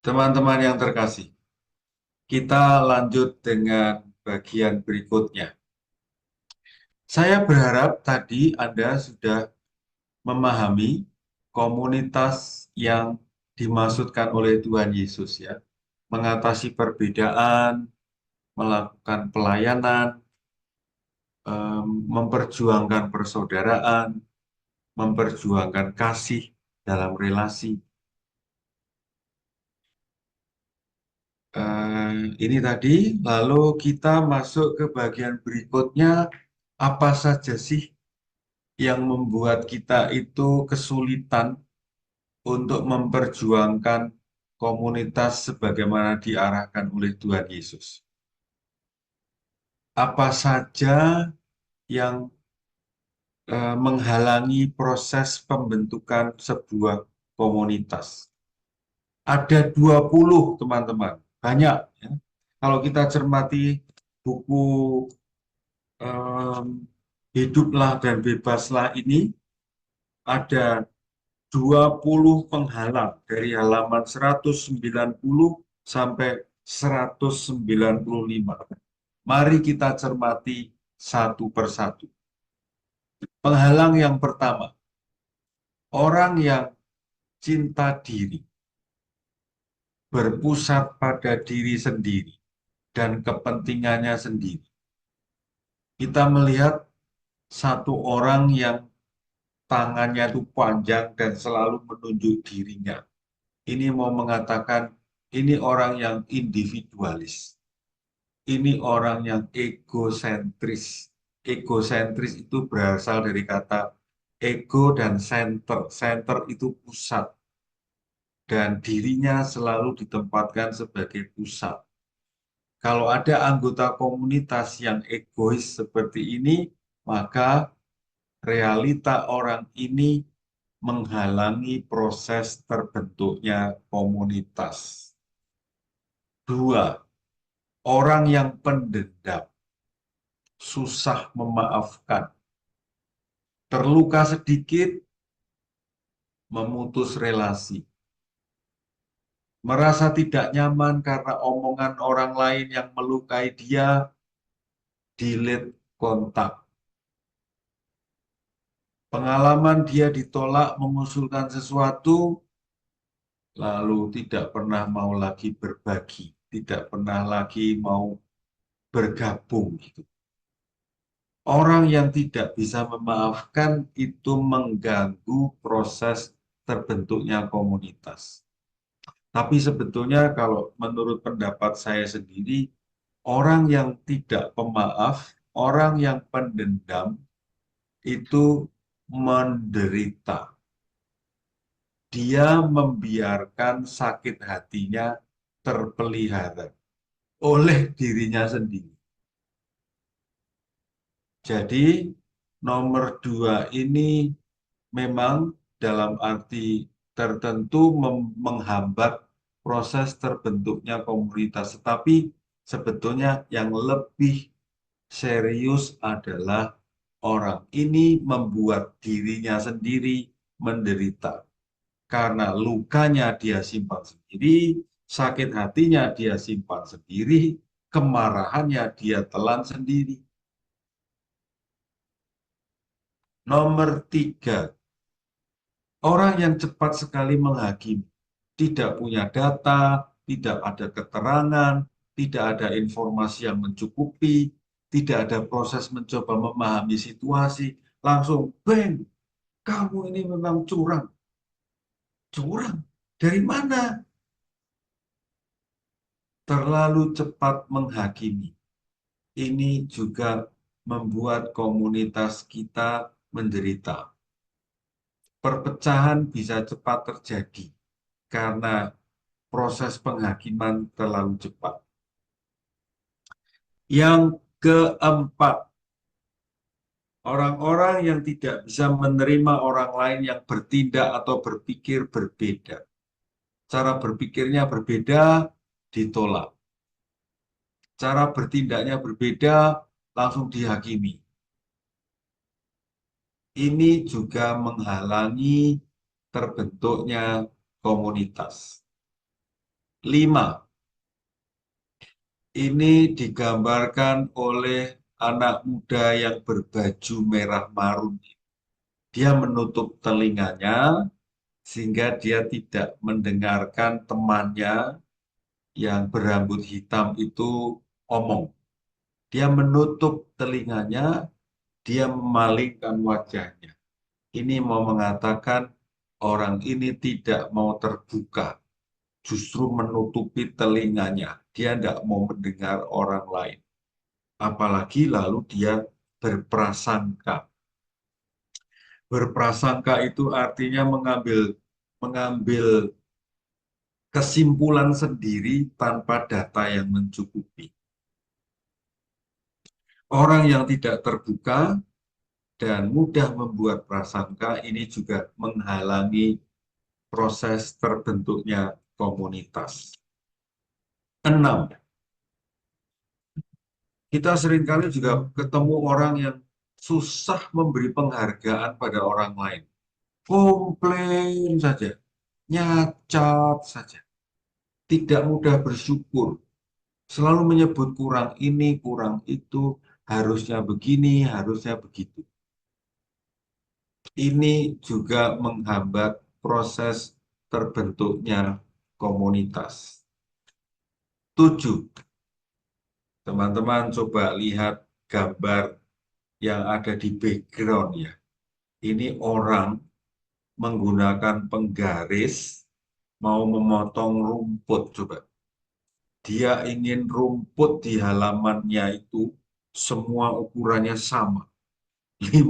Teman-teman yang terkasih, kita lanjut dengan bagian berikutnya. Saya berharap tadi Anda sudah memahami komunitas yang dimaksudkan oleh Tuhan Yesus ya. Mengatasi perbedaan, melakukan pelayanan, memperjuangkan persaudaraan, memperjuangkan kasih dalam relasi. Ini tadi, lalu kita masuk ke bagian berikutnya, apa saja sih yang membuat kita itu kesulitan untuk memperjuangkan komunitas sebagaimana diarahkan oleh Tuhan Yesus. Apa saja yang menghalangi proses pembentukan sebuah komunitas? Ada 20 teman-teman, banyak ya. Kalau kita cermati buku Hiduplah dan Bebaslah ini, ada 20 penghalang dari halaman 190 sampai 195. Mari kita cermati satu persatu. Penghalang yang pertama, orang yang cinta diri, berpusat pada diri sendiri dan kepentingannya sendiri. Kita melihat satu orang yang tangannya itu panjang dan selalu menunjuk dirinya. Ini mau mengatakan ini orang yang individualis. Ini orang yang egosentris. Egosentris itu berasal dari kata ego dan center. Center itu pusat. Dan dirinya selalu ditempatkan sebagai pusat. Kalau ada anggota komunitas yang egois seperti ini, maka realita orang ini menghalangi proses terbentuknya komunitas. 2. Orang yang pendendam, susah memaafkan, terluka sedikit, memutus relasi, merasa tidak nyaman karena omongan orang lain yang melukai dia, delete kontak. Pengalaman dia ditolak mengusulkan sesuatu, lalu tidak pernah mau lagi berbagi, tidak pernah lagi mau bergabung. Orang yang tidak bisa memaafkan itu mengganggu proses terbentuknya komunitas. Tapi sebetulnya kalau menurut pendapat saya sendiri, orang yang tidak pemaaf, orang yang pendendam itu menderita. Dia membiarkan sakit hatinya terpelihara oleh dirinya sendiri. Jadi nomor 2 ini memang dalam arti tertentu menghambat proses terbentuknya komunitas. Tetapi sebetulnya yang lebih serius adalah orang ini membuat dirinya sendiri menderita. Karena lukanya dia simpan sendiri, sakit hatinya dia simpan sendiri, kemarahannya dia telan sendiri. Nomor 3, orang yang cepat sekali menghakimi, tidak punya data, tidak ada keterangan, tidak ada informasi yang mencukupi, tidak ada proses mencoba memahami situasi, langsung bang, kamu ini memang curang. Curang? Dari mana? Terlalu cepat menghakimi. Ini juga membuat komunitas kita menderita. Perpecahan bisa cepat terjadi karena proses penghakiman terlalu cepat. Yang keempat, orang-orang yang tidak bisa menerima orang lain yang bertindak atau berpikir berbeda. Cara berpikirnya berbeda, ditolak. Cara bertindaknya berbeda, langsung dihakimi. Ini juga menghalangi terbentuknya komunitas. 5. Ini digambarkan oleh anak muda yang berbaju merah marun. Dia menutup telinganya sehingga dia tidak mendengarkan temannya yang berambut hitam itu omong. Dia menutup telinganya, dia memalingkan wajahnya. Ini mau mengatakan orang ini tidak mau terbuka, justru menutupi telinganya. Dia tidak mau mendengar orang lain. Apalagi lalu dia berprasangka. Berprasangka itu artinya mengambil kesimpulan sendiri tanpa data yang mencukupi. Orang yang tidak terbuka dan mudah membuat prasangka ini juga menghalangi proses terbentuknya komunitas. 6. Kita seringkali juga ketemu orang yang susah memberi penghargaan pada orang lain. Komplain saja, nyacat saja, tidak mudah bersyukur, selalu menyebut kurang ini, kurang itu, harusnya begini, harusnya begitu. Ini juga menghambat proses terbentuknya komunitas. 7. Teman-teman coba lihat gambar yang ada di background ya. Ini orang menggunakan penggaris mau memotong rumput coba. Dia ingin rumput di halamannya itu semua ukurannya sama. 5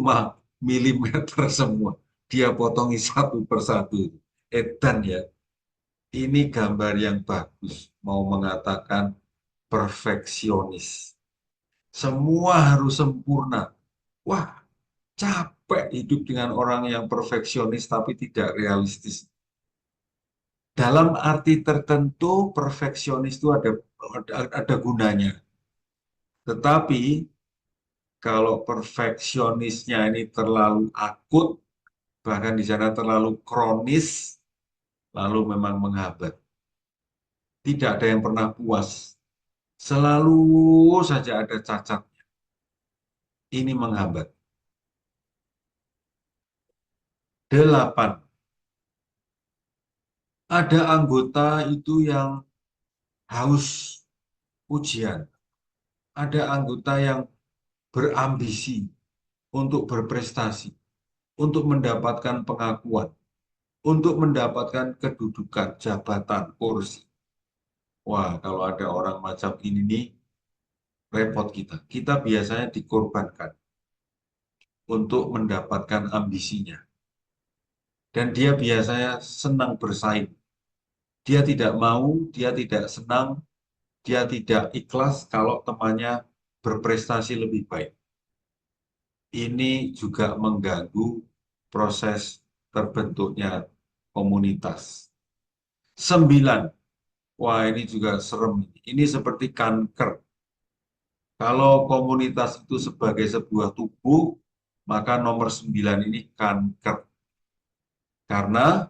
mm semua. Dia potongi satu persatu. Edan ya. Ini gambar yang bagus. Mau mengatakan perfeksionis. Semua harus sempurna. Wah, capek hidup dengan orang yang perfeksionis tapi tidak realistis. Dalam arti tertentu, perfeksionis itu ada gunanya. Tetapi, kalau perfeksionisnya ini terlalu akut, bahkan di sana terlalu kronis, lalu memang menghambat. Tidak ada yang pernah puas. Selalu saja ada cacatnya. Ini menghambat. 8. Ada anggota itu yang haus ujian. Ada anggota yang berambisi untuk berprestasi, untuk mendapatkan pengakuan, untuk mendapatkan kedudukan, jabatan, kursi. Wah, kalau ada orang macam ini nih, repot kita. Kita biasanya dikorbankan untuk mendapatkan ambisinya. Dan dia biasanya senang bersaing. Dia tidak mau, dia tidak senang, dia tidak ikhlas kalau temannya berprestasi lebih baik. Ini juga mengganggu proses terbentuknya komunitas. 9. Wah, ini juga serem. Ini seperti kanker. Kalau komunitas itu sebagai sebuah tubuh, maka nomor 9 ini kanker. Karena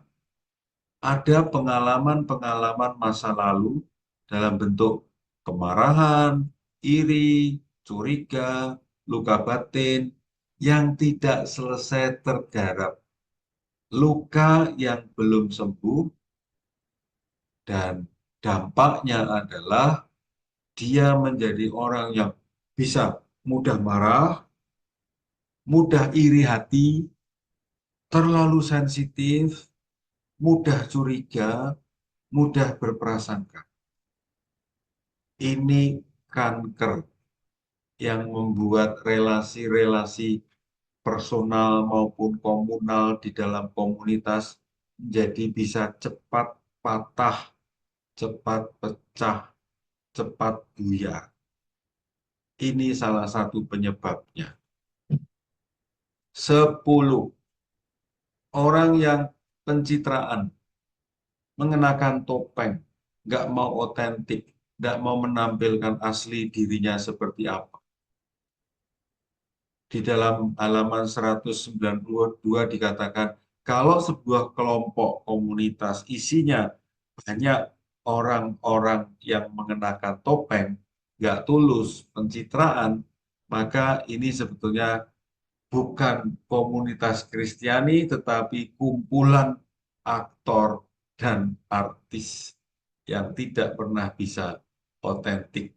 ada pengalaman-pengalaman masa lalu dalam bentuk kemarahan, iri, curiga, luka batin yang tidak selesai tergarap. Luka yang belum sembuh dan dampaknya adalah dia menjadi orang yang bisa mudah marah, mudah iri hati, terlalu sensitif, mudah curiga, mudah berprasangka. Ini kanker yang membuat relasi-relasi personal maupun komunal di dalam komunitas menjadi bisa cepat patah, cepat pecah, cepat buyar. Ini salah satu penyebabnya. 10. Orang yang pencitraan, mengenakan topeng, nggak mau otentik, nggak mau menampilkan asli dirinya seperti apa. Di dalam halaman 192 dikatakan, kalau sebuah kelompok komunitas isinya banyak orang-orang yang mengenakan topeng, nggak tulus, pencitraan, maka ini sebetulnya bukan komunitas Kristiani, tetapi kumpulan aktor dan artis yang tidak pernah bisa otentik.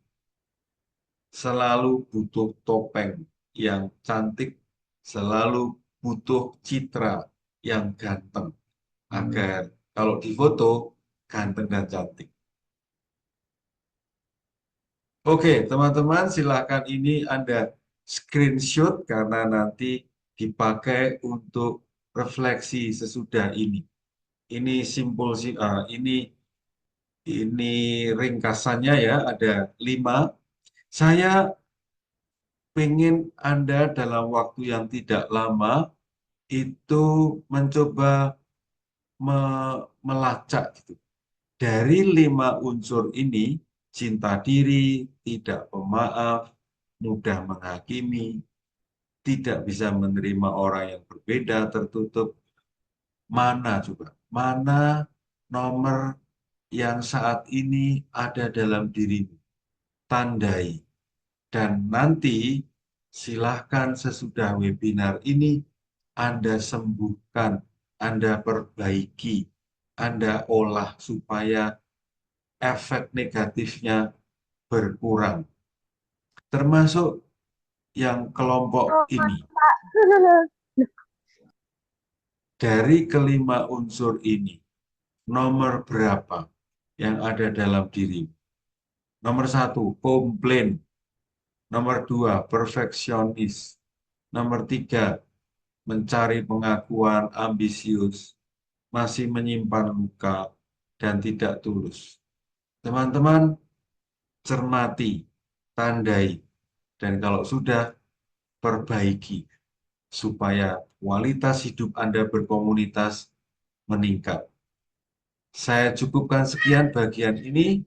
Selalu butuh topeng yang cantik, selalu butuh citra yang ganteng, agar kalau difoto ganteng dan cantik. Oke, teman-teman, silakan ini Anda screenshot karena nanti dipakai untuk refleksi sesudah ini. Ini simpul ini ringkasannya ya, ada 5. Saya pengen Anda dalam waktu yang tidak lama itu mencoba melacak gitu, Dari 5 unsur ini, cinta diri, tidak pemaaf, mudah menghakimi, tidak bisa menerima orang yang berbeda, tertutup. Mana coba? Mana nomor yang saat ini ada dalam dirimu? Tandai. Dan nanti silahkan sesudah webinar ini Anda sembuhkan, Anda perbaiki, Anda olah supaya efek negatifnya berkurang. Termasuk yang kelompok ini. Dari kelima unsur ini, nomor berapa yang ada dalam diri? Nomor 1, komplain. Nomor 2, perfeksionis. Nomor 3, mencari pengakuan, ambisius, masih menyimpan luka, dan tidak tulus. Teman-teman, cermati, tandai, dan kalau sudah, perbaiki, supaya kualitas hidup Anda berkomunitas meningkat. Saya cukupkan sekian bagian ini,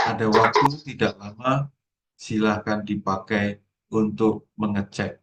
ada waktu tidak lama, silahkan dipakai untuk mengecek.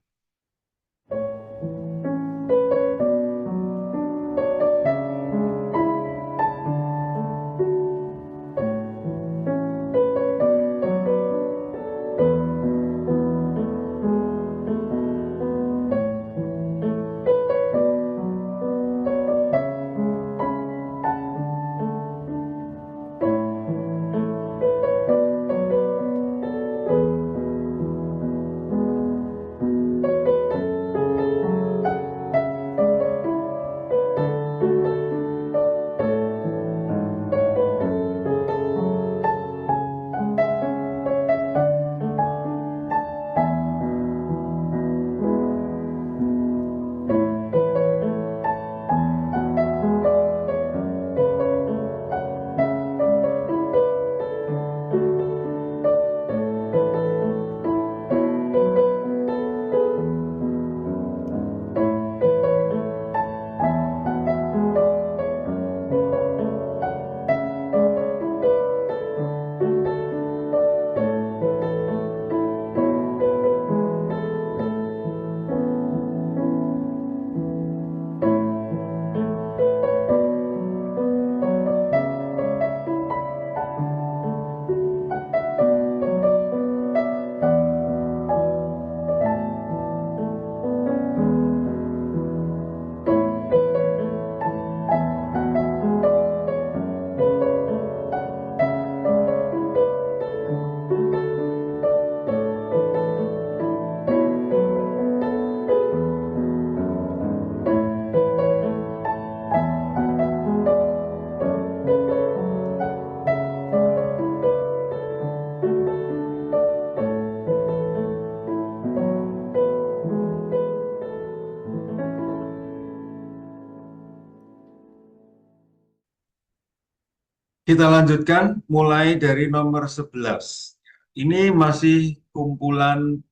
Kita lanjutkan mulai dari nomor 11. Ini masih kumpulan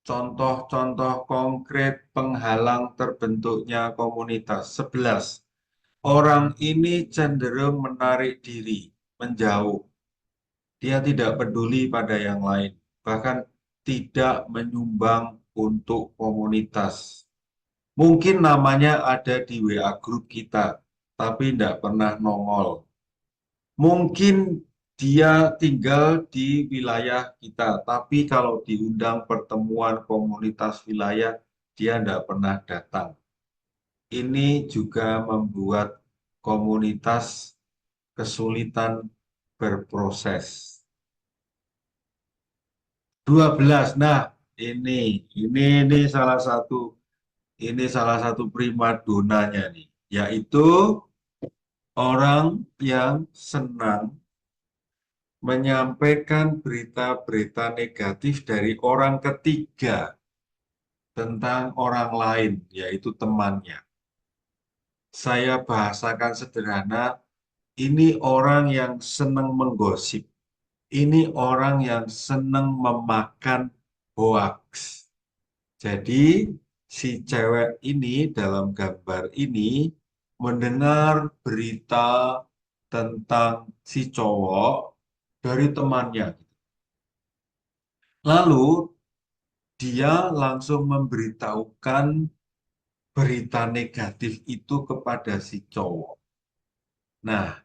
contoh-contoh konkret penghalang terbentuknya komunitas. 11. Orang ini cenderung menarik diri, menjauh. Dia tidak peduli pada yang lain, bahkan tidak menyumbang untuk komunitas. Mungkin namanya ada di WA grup kita, tapi tidak pernah nongol. Mungkin dia tinggal di wilayah kita, tapi kalau diundang pertemuan komunitas wilayah, dia tidak pernah datang. Ini juga membuat komunitas kesulitan berproses. 12. Nah, ini salah satu primadonanya nih, yaitu orang yang senang menyampaikan berita-berita negatif dari orang ketiga tentang orang lain, yaitu temannya. Saya bahasakan sederhana, ini orang yang senang menggosip. Ini orang yang senang memakan hoaks. Jadi, si cewek ini dalam gambar ini mendengar berita tentang si cowok dari temannya. Lalu dia langsung memberitahukan berita negatif itu kepada si cowok. Nah,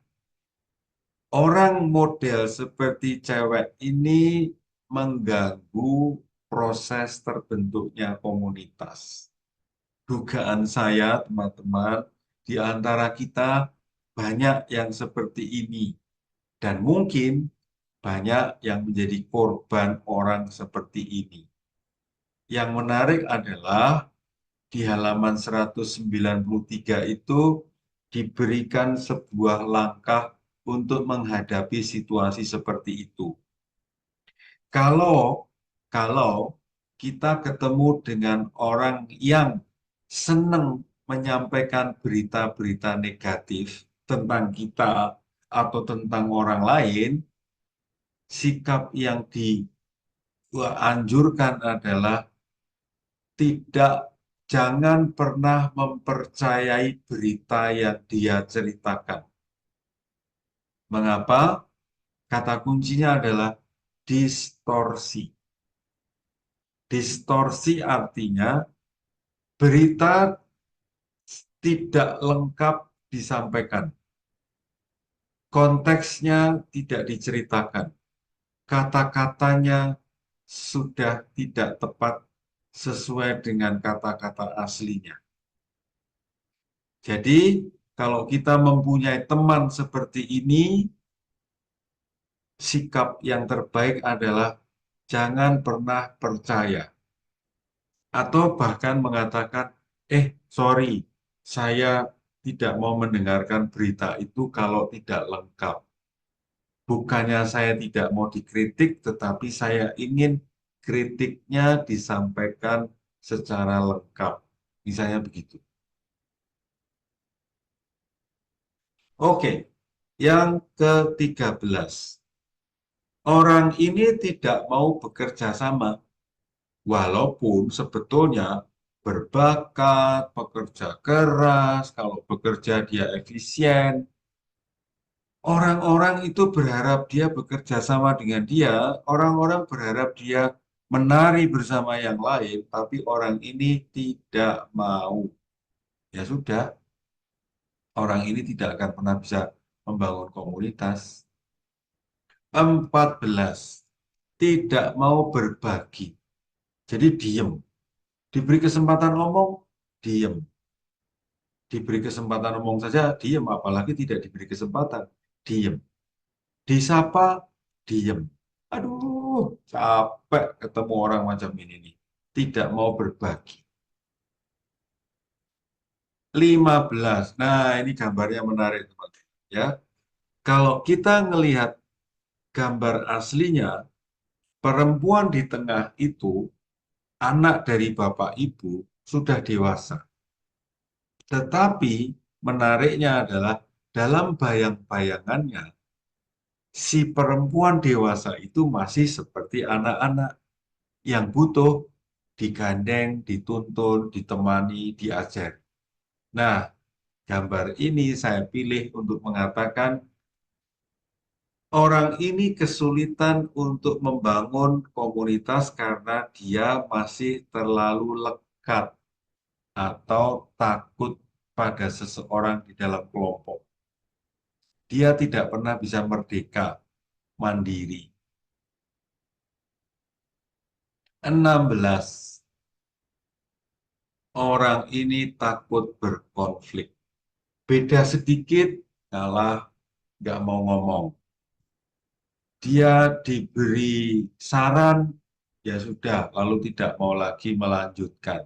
orang model seperti cewek ini mengganggu proses terbentuknya komunitas. Dugaan saya, teman-teman, di antara kita banyak yang seperti ini. Dan mungkin banyak yang menjadi korban orang seperti ini. Yang menarik adalah di halaman 193 itu diberikan sebuah langkah untuk menghadapi situasi seperti itu. Kalau kita ketemu dengan orang yang senang menyampaikan berita-berita negatif tentang kita atau tentang orang lain, sikap yang dianjurkan adalah jangan pernah mempercayai berita yang dia ceritakan. Mengapa? Kata kuncinya adalah distorsi. Distorsi artinya berita tidak lengkap disampaikan. Konteksnya tidak diceritakan. Kata-katanya sudah tidak tepat sesuai dengan kata-kata aslinya. Jadi, kalau kita mempunyai teman seperti ini, sikap yang terbaik adalah jangan pernah percaya. Atau bahkan mengatakan, sorry, saya tidak mau mendengarkan berita itu kalau tidak lengkap. Bukannya saya tidak mau dikritik, tetapi saya ingin kritiknya disampaikan secara lengkap. Misalnya begitu. Oke, yang ke-13. Orang ini tidak mau bekerja sama, walaupun sebetulnya berbakat, bekerja keras, kalau bekerja dia efisien. Orang-orang itu berharap dia bekerja sama dengan dia, orang-orang berharap dia menari bersama yang lain, tapi orang ini tidak mau. Ya sudah, orang ini tidak akan pernah bisa membangun komunitas. 14. Tidak mau berbagi. Jadi diem. Diberi kesempatan ngomong, diem. Diberi kesempatan ngomong saja, diem. Apalagi tidak diberi kesempatan, diem. Disapa, diem. Aduh, capek ketemu orang macam ini nih. Tidak mau berbagi. 15. Nah, ini gambarnya menarik, teman-teman. Ya, kalau kita melihat gambar aslinya, perempuan di tengah itu, anak dari bapak ibu, sudah dewasa. Tetapi menariknya adalah dalam bayang-bayangannya, si perempuan dewasa itu masih seperti anak-anak yang butuh digandeng, dituntun, ditemani, diajar. Nah, gambar ini saya pilih untuk mengatakan orang ini kesulitan untuk membangun komunitas karena dia masih terlalu lekat atau takut pada seseorang di dalam kelompok. Dia tidak pernah bisa merdeka, mandiri. 16. Orang ini takut berkonflik. Beda sedikit, kalah, nggak mau ngomong. Dia diberi saran, ya sudah, lalu tidak mau lagi melanjutkan.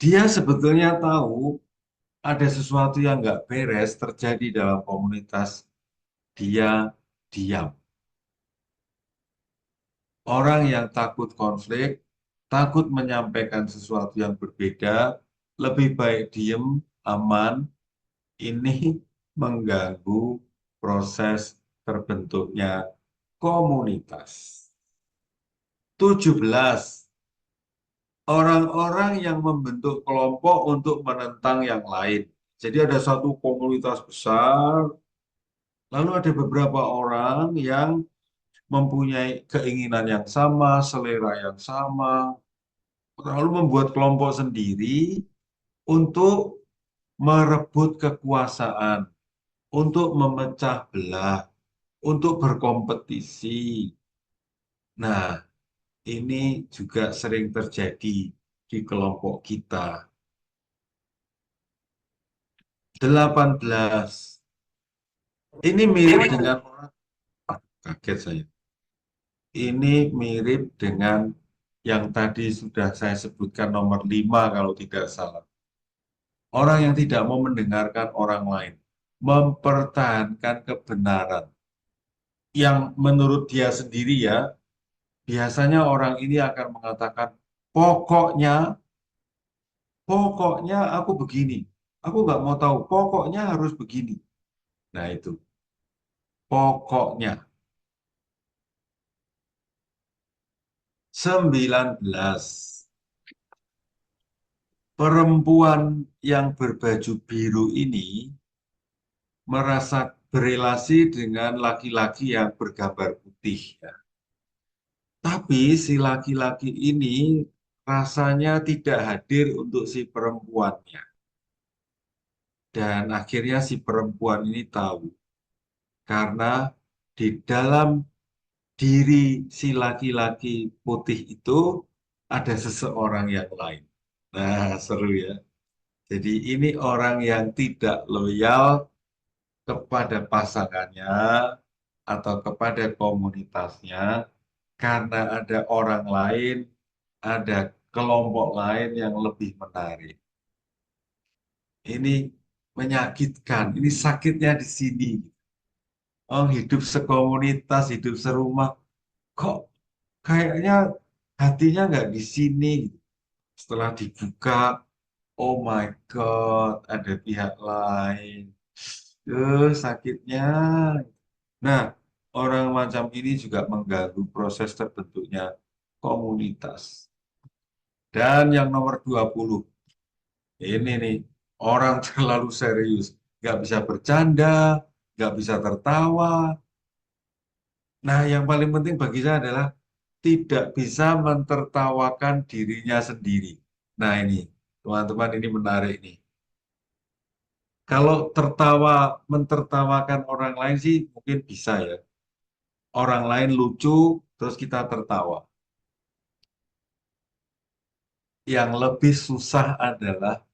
Dia sebetulnya tahu ada sesuatu yang nggak beres terjadi dalam komunitas. Dia diam. Orang yang takut konflik, takut menyampaikan sesuatu yang berbeda, lebih baik diem, aman, ini mengganggu proses terbentuknya komunitas. 17. Orang-orang yang membentuk kelompok untuk menentang yang lain. Jadi ada satu komunitas besar, lalu ada beberapa orang yang mempunyai keinginan yang sama, selera yang sama, lalu membuat kelompok sendiri untuk merebut kekuasaan, untuk memecah belah, untuk berkompetisi. Nah, ini juga sering terjadi di kelompok kita. 18. Ini mirip dengan orang, kaget saya. Ini mirip dengan yang tadi sudah saya sebutkan nomor 5 kalau tidak salah. Orang yang tidak mau mendengarkan orang lain, mempertahankan kebenaran. Yang menurut dia sendiri ya, biasanya orang ini akan mengatakan, pokoknya aku begini. Aku nggak mau tahu, pokoknya harus begini. Nah itu, pokoknya. 19. Perempuan yang berbaju biru ini merasa berelasi dengan laki-laki yang bergambar putih. Ya. Tapi si laki-laki ini rasanya tidak hadir untuk si perempuannya. Dan akhirnya si perempuan ini tahu. Karena di dalam diri si laki-laki putih itu ada seseorang yang lain. Nah, seru ya. Jadi ini orang yang tidak loyal kepada pasangannya atau kepada komunitasnya karena ada orang lain, ada kelompok lain yang lebih menarik. Ini menyakitkan, ini sakitnya di sini. Oh, hidup sekomunitas, hidup serumah, kok kayaknya hatinya nggak di sini. Setelah dibuka, oh my God, ada pihak lain. Sakitnya. Nah, orang macam ini juga mengganggu proses terbentuknya komunitas. Dan yang nomor 20, ini nih, orang terlalu serius. Nggak bisa bercanda, nggak bisa tertawa. Nah, yang paling penting bagi saya adalah tidak bisa mentertawakan dirinya sendiri. Nah, ini, teman-teman, ini menarik nih. Kalau mentertawakan orang lain sih mungkin bisa ya. Orang lain lucu, terus kita tertawa. Yang lebih susah adalah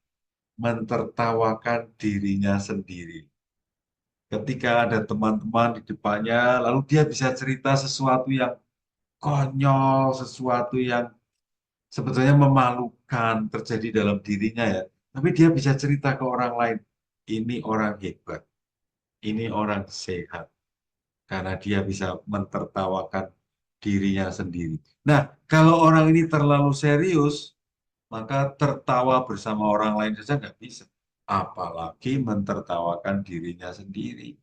mentertawakan dirinya sendiri. Ketika ada teman-teman di depannya, lalu dia bisa cerita sesuatu yang konyol, sesuatu yang sebetulnya memalukan terjadi dalam dirinya ya. Tapi dia bisa cerita ke orang lain, ini orang hebat, ini orang sehat. Karena dia bisa mentertawakan dirinya sendiri. Nah, kalau orang ini terlalu serius, maka tertawa bersama orang lain saja nggak bisa. Apalagi mentertawakan dirinya sendiri.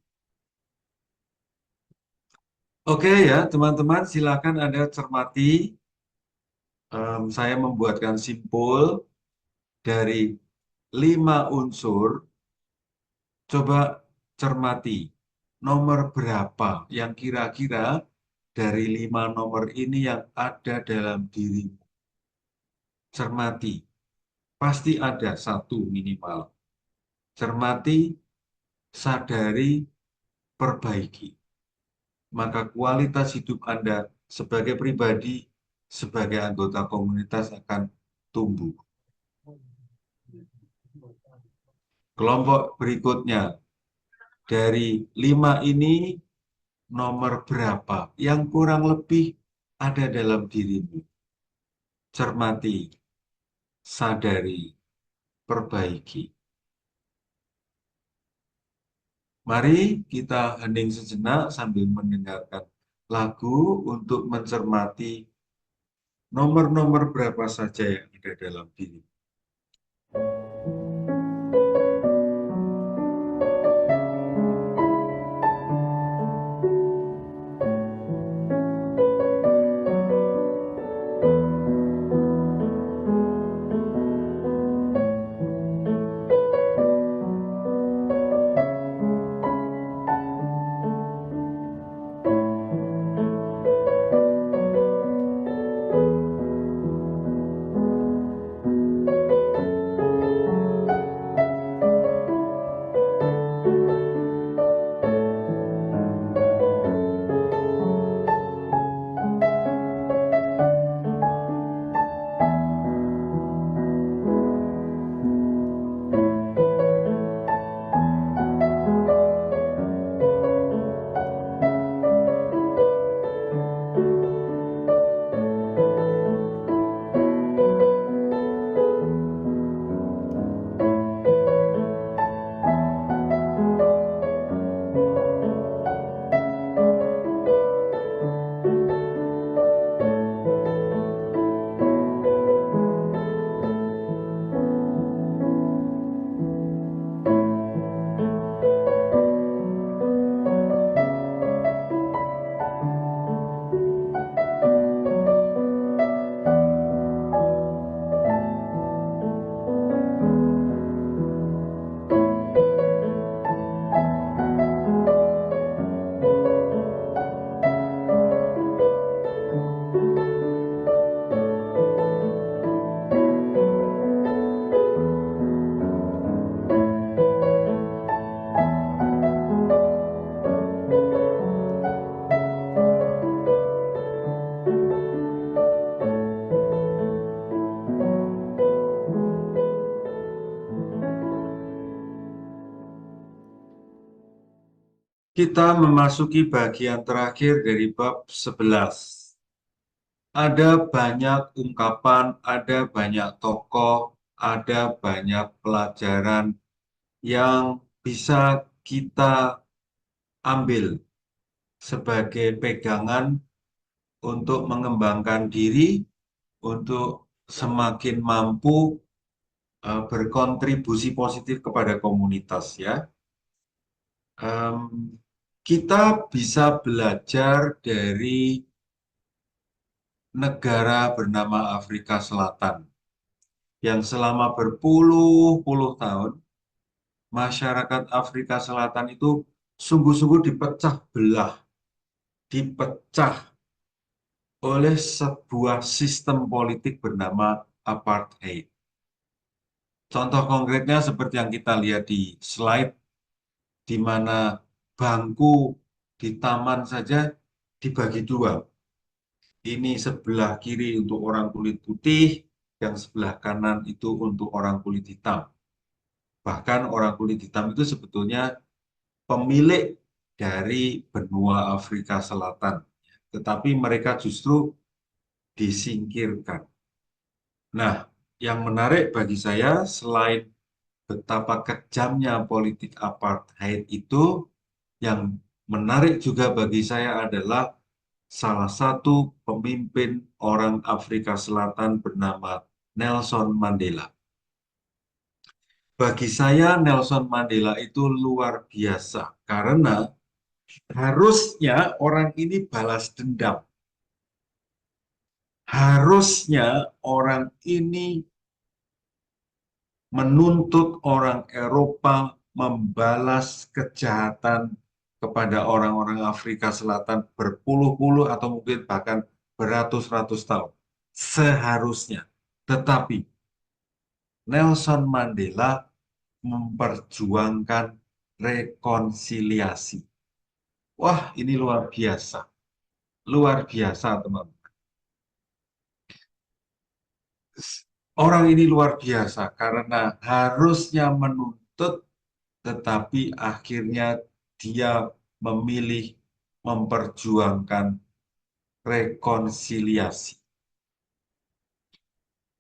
Oke ya, teman-teman, silakan Anda cermati. Saya membuatkan simpul dari 5 unsur. Coba cermati nomor berapa yang kira-kira dari 5 nomor ini yang ada dalam dirimu. Cermati, pasti ada satu minimal. Cermati, sadari, perbaiki. Maka kualitas hidup Anda sebagai pribadi, sebagai anggota komunitas akan tumbuh. Kelompok berikutnya, dari 5 ini, nomor berapa yang kurang lebih ada dalam dirimu. Cermati, sadari, perbaiki. Mari kita hening sejenak sambil mendengarkan lagu untuk mencermati nomor-nomor berapa saja yang ada dalam diri. Kita memasuki bagian terakhir dari bab 11. Ada banyak ungkapan, ada banyak tokoh, ada banyak pelajaran yang bisa kita ambil sebagai pegangan untuk mengembangkan diri, untuk semakin mampu berkontribusi positif kepada komunitas ya. Kita bisa belajar dari negara bernama Afrika Selatan yang selama berpuluh-puluh tahun masyarakat Afrika Selatan itu sungguh-sungguh dipecah belah, dipecah oleh sebuah sistem politik bernama apartheid. Contoh konkretnya seperti yang kita lihat di slide, di mana bangku di taman saja dibagi dua. Ini sebelah kiri untuk orang kulit putih, yang sebelah kanan itu untuk orang kulit hitam. Bahkan orang kulit hitam itu sebetulnya pemilik dari benua Afrika Selatan. Tetapi mereka justru disingkirkan. Nah, yang menarik bagi saya selain betapa kejamnya politik apartheid itu, yang menarik juga bagi saya adalah salah satu pemimpin orang Afrika Selatan bernama Nelson Mandela. Bagi saya Nelson Mandela itu luar biasa karena harusnya orang ini balas dendam. Harusnya orang ini menuntut orang Eropa membalas kejahatan kepada orang-orang Afrika Selatan berpuluh-puluh atau mungkin bahkan beratus-ratus tahun. Seharusnya. Tetapi Nelson Mandela memperjuangkan rekonsiliasi. Wah, ini luar biasa. Luar biasa, teman-teman. Orang ini luar biasa karena harusnya menuntut, tetapi akhirnya dia memilih memperjuangkan rekonsiliasi.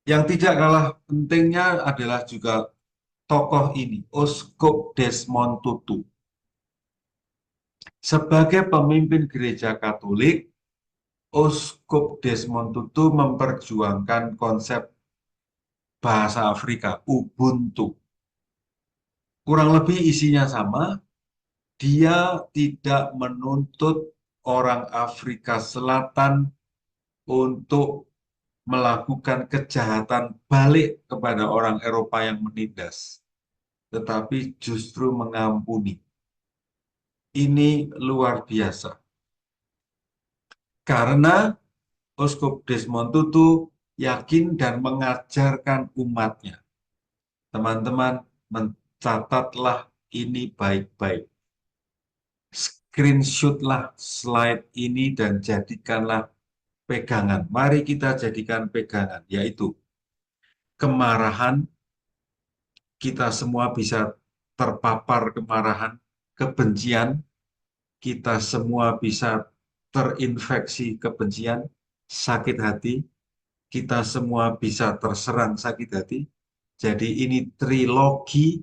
Yang tidak kalah pentingnya adalah juga tokoh ini, Uskup Desmond Tutu. Sebagai pemimpin gereja Katolik, Uskup Desmond Tutu memperjuangkan konsep bahasa Afrika, Ubuntu. Kurang lebih isinya sama, dia tidak menuntut orang Afrika Selatan untuk melakukan kejahatan balik kepada orang Eropa yang menindas, tetapi justru mengampuni. Ini luar biasa. Karena Uskup Desmond Tutu yakin dan mengajarkan umatnya. Teman-teman, mencatatlah ini baik-baik. Screenshotlah slide ini dan jadikanlah pegangan. Mari kita jadikan pegangan, yaitu kemarahan. Kita semua bisa terpapar kemarahan, kebencian. Kita semua bisa terinfeksi kebencian, sakit hati. Kita semua bisa terserang sakit hati. Jadi ini trilogi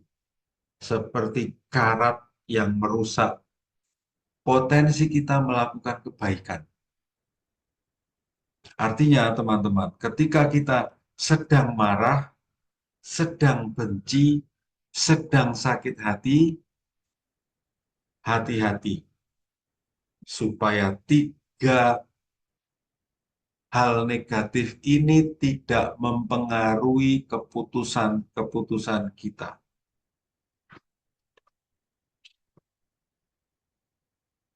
seperti karat yang merusak potensi kita melakukan kebaikan. Artinya teman-teman, ketika kita sedang marah, sedang benci, sedang sakit hati, hati-hati. Supaya tiga hal negatif ini tidak mempengaruhi keputusan-keputusan kita.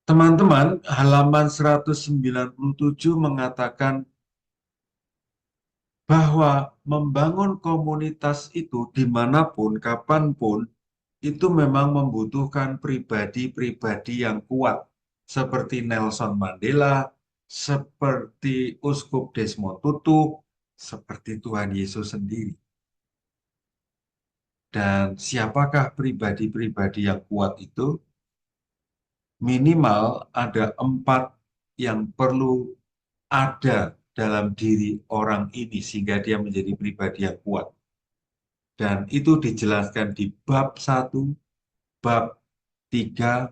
Teman-teman, halaman 197 mengatakan bahwa membangun komunitas itu dimanapun, kapanpun, itu memang membutuhkan pribadi-pribadi yang kuat, seperti Nelson Mandela, seperti Uskup Desmond Tutu, seperti Tuhan Yesus sendiri. Dan siapakah pribadi-pribadi yang kuat itu? minimal ada 4 yang perlu ada dalam diri orang ini sehingga dia menjadi pribadi yang kuat. Dan itu dijelaskan di bab 1, bab 3,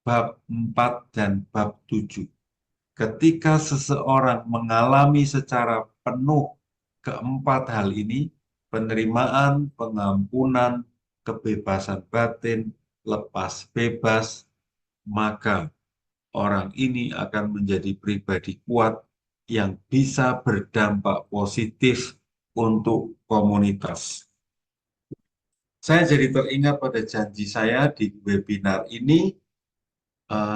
bab 4, dan bab 7. Ketika seseorang mengalami secara penuh keempat hal ini, penerimaan, pengampunan, kebebasan batin, lepas bebas, maka orang ini akan menjadi pribadi kuat yang bisa berdampak positif untuk komunitas. Saya jadi teringat pada janji saya di webinar ini,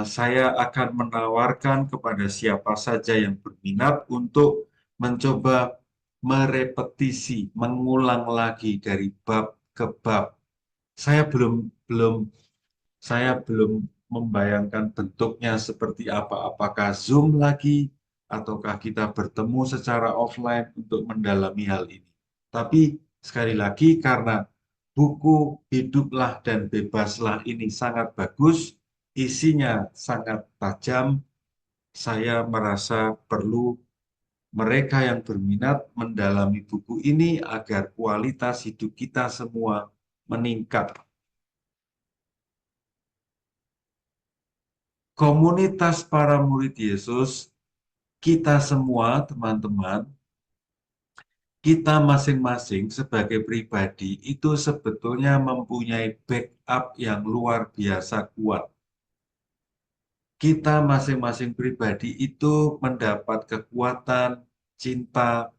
saya akan menawarkan kepada siapa saja yang berminat untuk mencoba merepetisi, mengulang lagi dari bab ke bab. Saya belum membayangkan bentuknya seperti apa. Apakah Zoom lagi, ataukah kita bertemu secara offline untuk mendalami hal ini. Tapi sekali lagi, karena buku Hiduplah dan Bebaslah ini sangat bagus, isinya sangat tajam, saya merasa perlu mereka yang berminat mendalami buku ini agar kualitas hidup kita semua meningkat. Komunitas para murid Yesus, kita semua teman-teman, kita masing-masing sebagai pribadi itu sebetulnya mempunyai backup yang luar biasa kuat. Kita masing-masing pribadi itu mendapat kekuatan, cinta,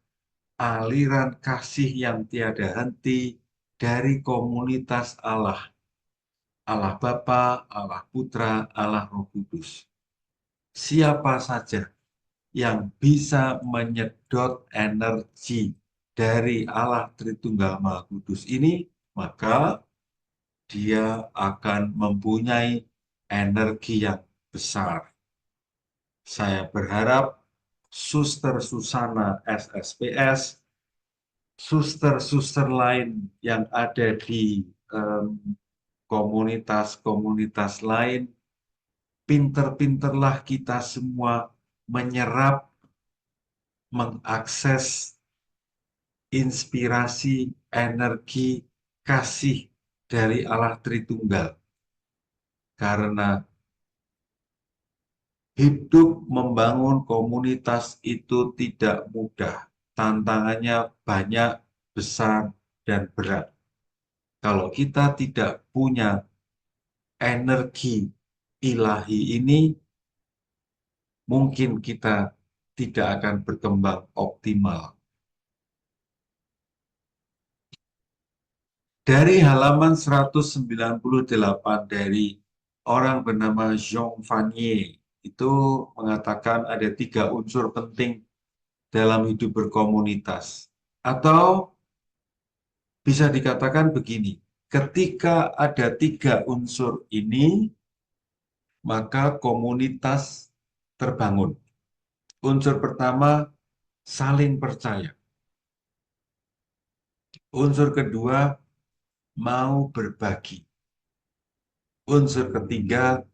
aliran kasih yang tiada henti dari komunitas Allah. Allah Bapa, Allah Putra, Allah Roh Kudus. Siapa saja yang bisa menyedot energi dari Allah Tritunggal Maha Kudus ini, maka dia akan mempunyai energi yang besar. Saya berharap Suster Susana SSPS, suster-suster lain yang ada di komunitas-komunitas lain, pinter-pinterlah kita semua menyerap, mengakses inspirasi, energi, kasih dari Allah Tritunggal. Karena hidup membangun komunitas itu tidak mudah. Tantangannya banyak, besar, dan berat. Kalau kita tidak punya energi ilahi ini, mungkin kita tidak akan berkembang optimal. Dari halaman 198 dari orang bernama Jean Vanier, itu mengatakan ada 3 unsur penting dalam hidup berkomunitas. Atau bisa dikatakan begini, ketika ada 3 unsur ini, maka komunitas terbangun. Unsur pertama, saling percaya. Unsur kedua, mau berbagi. Unsur ketiga,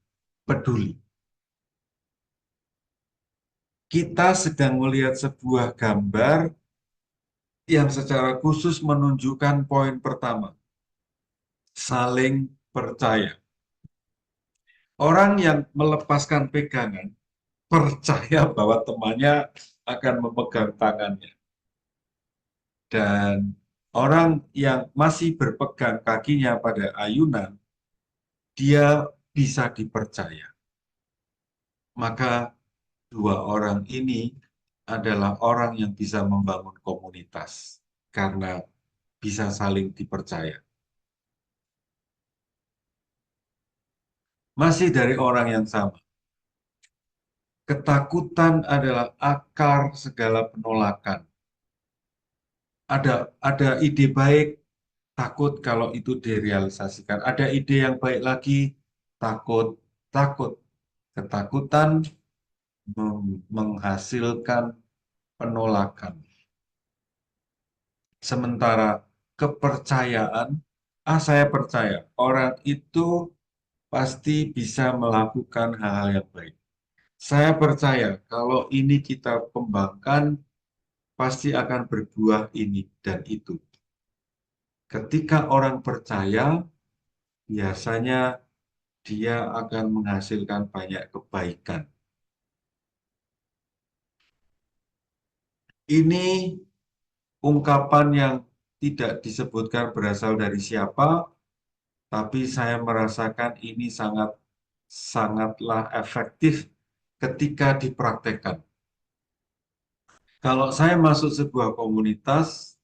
peduli. Kita sedang melihat sebuah gambar yang secara khusus menunjukkan poin pertama, saling percaya. Orang yang melepaskan pegangan percaya bahwa temannya akan memegang tangannya. Dan orang yang masih berpegang kakinya pada ayunan, dia bisa dipercaya. Maka 2 orang ini adalah orang yang bisa membangun komunitas karena bisa saling dipercaya. Masih dari orang yang sama. Ketakutan adalah akar segala penolakan. Ada ide baik, takut kalau itu direalisasikan. Ada ide yang baik lagi, takut. Ketakutan menghasilkan penolakan. Sementara kepercayaan, saya percaya orang itu pasti bisa melakukan hal-hal yang baik. Saya percaya kalau ini kita kembangkan, pasti akan berbuah ini dan itu. Ketika orang percaya, biasanya dia akan menghasilkan banyak kebaikan. Ini ungkapan yang tidak disebutkan berasal dari siapa, tapi saya merasakan ini sangatlah efektif ketika dipraktekkan. Kalau saya masuk sebuah komunitas,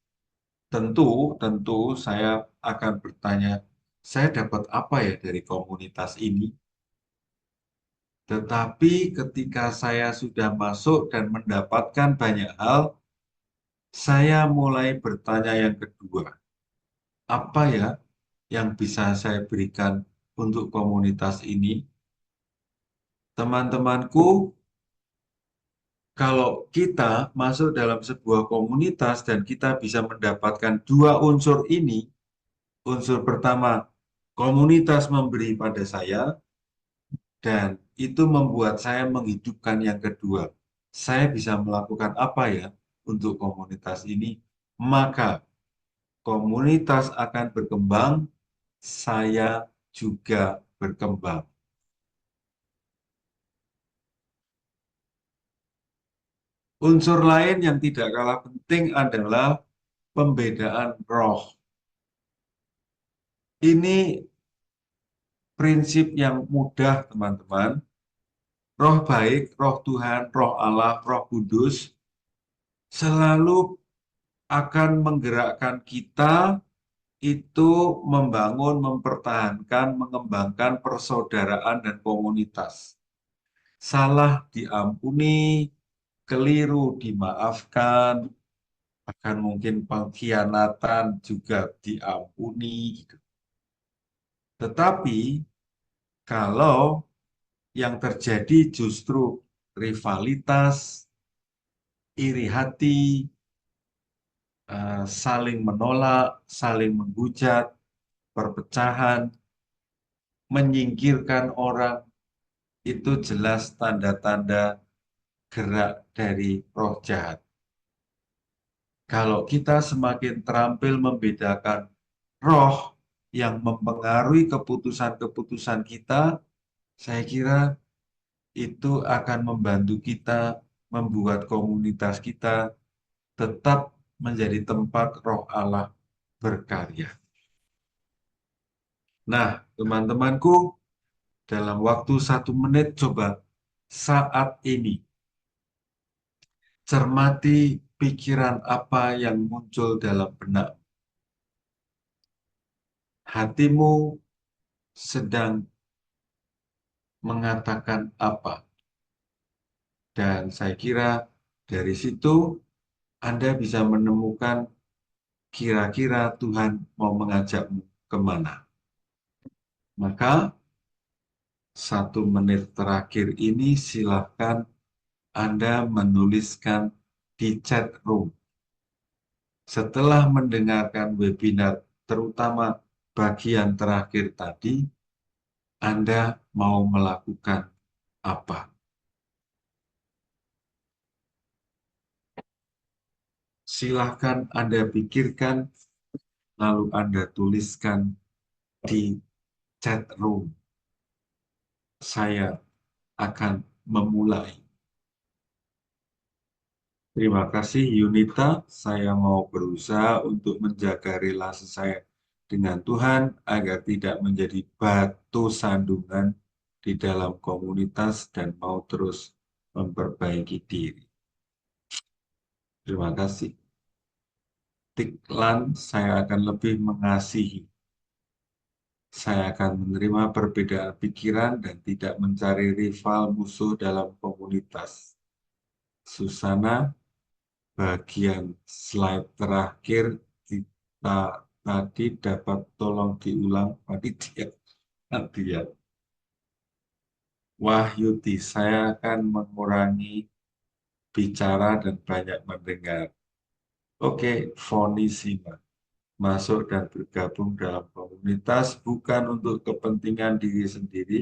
tentu saya akan bertanya, saya dapat apa ya dari komunitas ini? Tetapi ketika saya sudah masuk dan mendapatkan banyak hal, saya mulai bertanya yang kedua, apa ya yang bisa saya berikan untuk komunitas ini? Teman-temanku, kalau kita masuk dalam sebuah komunitas dan kita bisa mendapatkan dua unsur ini, unsur pertama, komunitas memberi pada saya, dan itu membuat saya menghidupkan yang kedua. Saya bisa melakukan apa ya untuk komunitas ini? Maka komunitas akan berkembang, saya juga berkembang. Unsur lain yang tidak kalah penting adalah pembedaan roh. Ini prinsip yang mudah, teman-teman. Roh baik, roh Tuhan, roh Allah, roh kudus selalu akan menggerakkan kita itu membangun, mempertahankan, mengembangkan persaudaraan dan komunitas. Salah diampuni, keliru dimaafkan, bahkan mungkin pengkhianatan juga diampuni. Tetapi kalau yang terjadi justru rivalitas, iri hati, saling menolak, saling menghujat, perpecahan, menyingkirkan orang, itu jelas tanda-tanda gerak dari roh jahat. Kalau kita semakin terampil membedakan roh yang mempengaruhi keputusan-keputusan kita, saya kira itu akan membantu kita membuat komunitas kita tetap menjadi tempat roh Allah berkarya. Nah, teman-temanku, dalam waktu 1 menit, coba saat ini cermati pikiran apa yang muncul dalam benak. Hatimu sedang mengatakan apa. Dan saya kira dari situ Anda bisa menemukan kira-kira Tuhan mau mengajakmu kemana. Maka 1 menit terakhir ini silahkan Anda menuliskan di chat room. Setelah mendengarkan webinar, terutama bagian terakhir tadi, Anda mau melakukan apa? Silahkan Anda pikirkan, lalu Anda tuliskan di chat room. Saya akan memulai. Terima kasih Yunita, saya mau berusaha untuk menjaga relasi saya dengan Tuhan agar tidak menjadi batu sandungan di dalam komunitas dan mau terus memperbaiki diri. Terima kasih. Tiklan, saya akan lebih mengasihi. Saya akan menerima perbedaan pikiran dan tidak mencari rival musuh dalam komunitas. Susana, bagian slide terakhir kita tadi dapat tolong diulang panitia. Nanti ya. Wahyuti, saya akan mengurangi bicara dan banyak mendengar. Oke, Fonisima. masuk dan bergabung dalam komunitas bukan untuk kepentingan diri sendiri,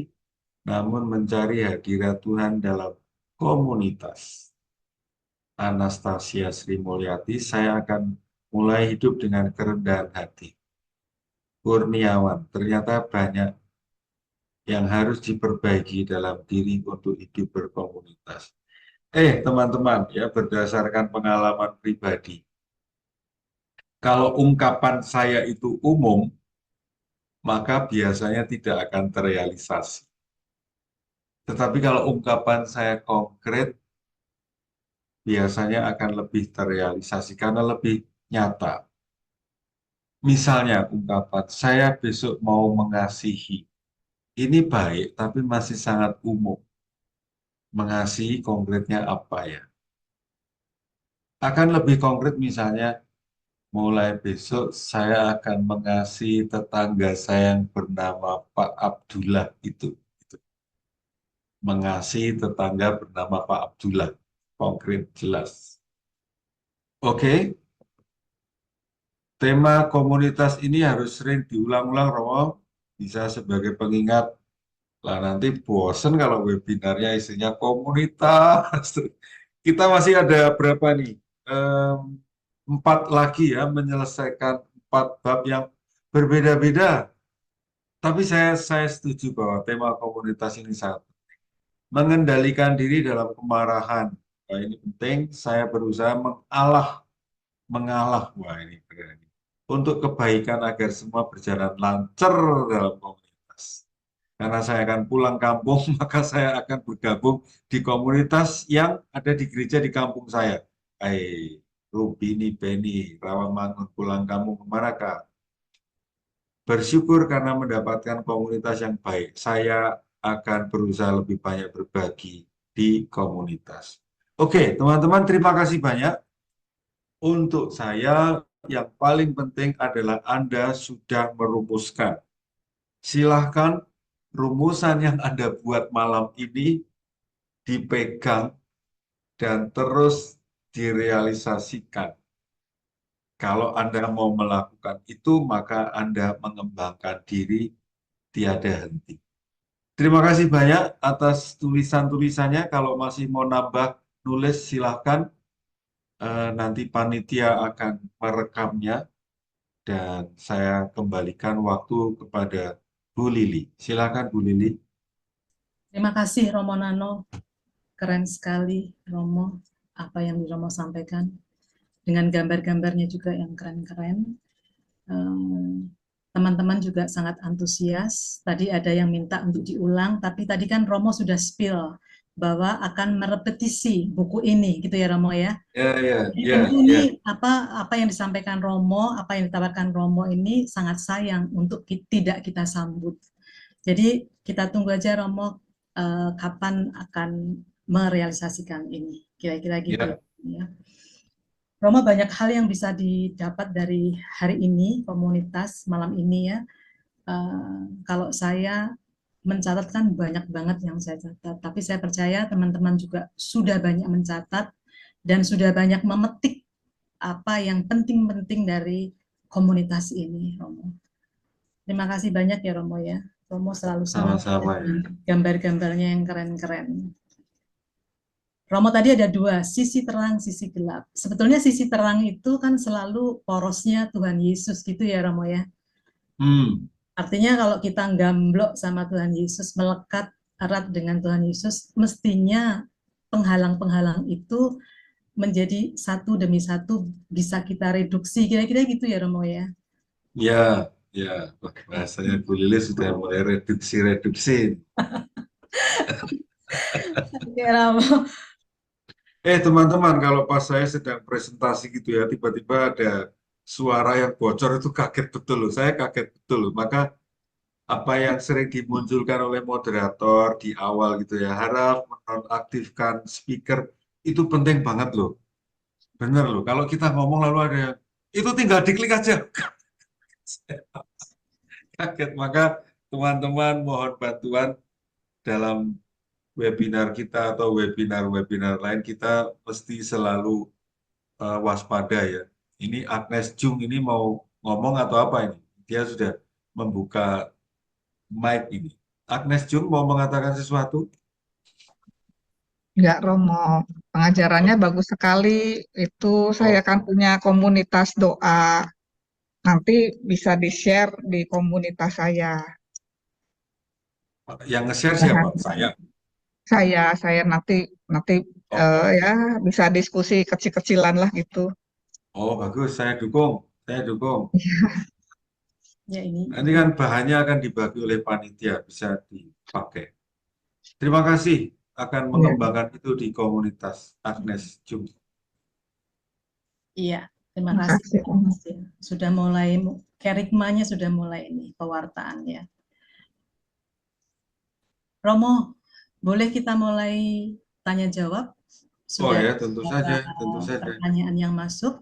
namun mencari hadirat Tuhan dalam komunitas. Anastasia Sri Mulyati, saya akan mulai hidup dengan kerendahan hati. Kurniawan, ternyata banyak yang harus diperbaiki dalam diri untuk hidup berkomunitas. Teman-teman, ya berdasarkan pengalaman pribadi, kalau ungkapan saya itu umum, maka biasanya tidak akan terrealisasi. Tetapi kalau ungkapan saya konkret, biasanya akan lebih terrealisasi karena lebih nyata. Misalnya ungkapan, saya besok mau mengasihi. Ini baik, tapi masih sangat umum. Mengasihi konkretnya apa ya? Akan lebih konkret misalnya, mulai besok saya akan mengasihi tetangga saya yang bernama Pak Abdullah itu. Mengasihi tetangga bernama Pak Abdullah. Konkret, jelas. Oke, tema komunitas ini harus sering diulang-ulang, Romo. Bisa sebagai pengingat. Lah nanti bosen kalau webinarnya isinya komunitas. Kita masih ada berapa nih? Em, 4 lagi ya, menyelesaikan 4 bab yang berbeda-beda. Tapi saya setuju bahwa tema komunitas ini sangat mengendalikan diri dalam kemarahan. Wah, ini penting. Saya berusaha mengalah. Wah, ini keren. Untuk kebaikan agar semua berjalan lancar dalam komunitas. Karena saya akan pulang kampung, maka saya akan bergabung di komunitas yang ada di gereja di kampung saya. Rubini, Beni, Rawamangun, pulang kampung kemana, Kak? Bersyukur karena mendapatkan komunitas yang baik. Saya akan berusaha lebih banyak berbagi di komunitas. Oke, teman-teman, terima kasih banyak. Untuk saya, yang paling penting adalah Anda sudah merumuskan. Silahkan rumusan yang Anda buat malam ini dipegang dan terus direalisasikan. Kalau Anda mau melakukan itu, maka Anda mengembangkan diri tiada henti. Terima kasih banyak atas tulisan-tulisannya. Kalau masih mau nambah nulis, silahkan. Nanti panitia akan merekamnya dan saya kembalikan waktu kepada Bu Lili. Silahkan Bu Lili. Terima kasih Romo Nano, keren sekali Romo, apa yang Romo sampaikan, dengan gambar-gambarnya juga yang keren-keren. Teman-teman juga sangat antusias. Tadi ada yang minta untuk diulang, tapi tadi kan Romo sudah spill bahwa akan merepetisi buku ini, gitu ya Romo ya. Jadi tentu ini apa yang disampaikan Romo, apa yang ditawarkan Romo ini sangat sayang untuk tidak kita sambut. Jadi kita tunggu aja Romo kapan akan merealisasikan ini, kira-kira gitu ya. Romo banyak hal yang bisa didapat dari hari ini, komunitas malam ini ya. Kalau saya mencatatkan banyak banget yang saya catat, tapi saya percaya teman-teman juga sudah banyak mencatat dan sudah banyak memetik apa yang penting-penting dari komunitas ini, Romo. Terima kasih banyak ya Romo ya. Romo selalu semangat dengan gambar-gambarnya yang keren-keren. Romo tadi ada 2, sisi terang, sisi gelap. Sebetulnya sisi terang itu kan selalu porosnya Tuhan Yesus gitu ya Romo ya. Artinya kalau kita gamblok sama Tuhan Yesus, melekat erat dengan Tuhan Yesus, mestinya penghalang-penghalang itu menjadi satu demi satu bisa kita reduksi, kira-kira gitu ya Romo ya. Ya, bahasanya Bu Lili sudah mulai reduksi. Oke, Romo. Teman-teman, kalau pas saya sedang presentasi gitu ya, tiba-tiba ada suara yang bocor itu kaget betul loh. Saya kaget betul loh. Maka apa yang sering dimunculkan oleh moderator di awal gitu ya, harap menonaktifkan speaker, itu penting banget loh. Bener loh, kalau kita ngomong lalu ada yang, itu tinggal diklik aja. Kaget, maka teman-teman mohon bantuan dalam webinar kita atau webinar-webinar lain, kita mesti selalu waspada ya. Ini Agnes Jung ini mau ngomong atau apa ini? Dia sudah membuka mic ini. Agnes Jung mau mengatakan sesuatu? Enggak, Romo. Pengajarannya bagus sekali. Itu saya Oh, kan punya komunitas doa. Nanti bisa di-share di komunitas saya. yang nge-share siapa? Bahan Saya. saya nanti nanti Oh, ya bisa diskusi kecil-kecilan lah gitu. oh bagus. Saya dukung. Saya dukung. Ya, ini Nanti kan bahannya akan dibagi oleh panitia, bisa dipakai. Terima kasih akan Iya, mengembangkan itu di komunitas Agnes Jung. iya, terima kasih. makasih, Romo. Sudah mulai, kerikmanya sudah mulai ini, pewartaannya. Romo, boleh kita mulai tanya jawab? Oh Sudah ya, tentu beberapa saja, tentu saja. pertanyaan yang masuk.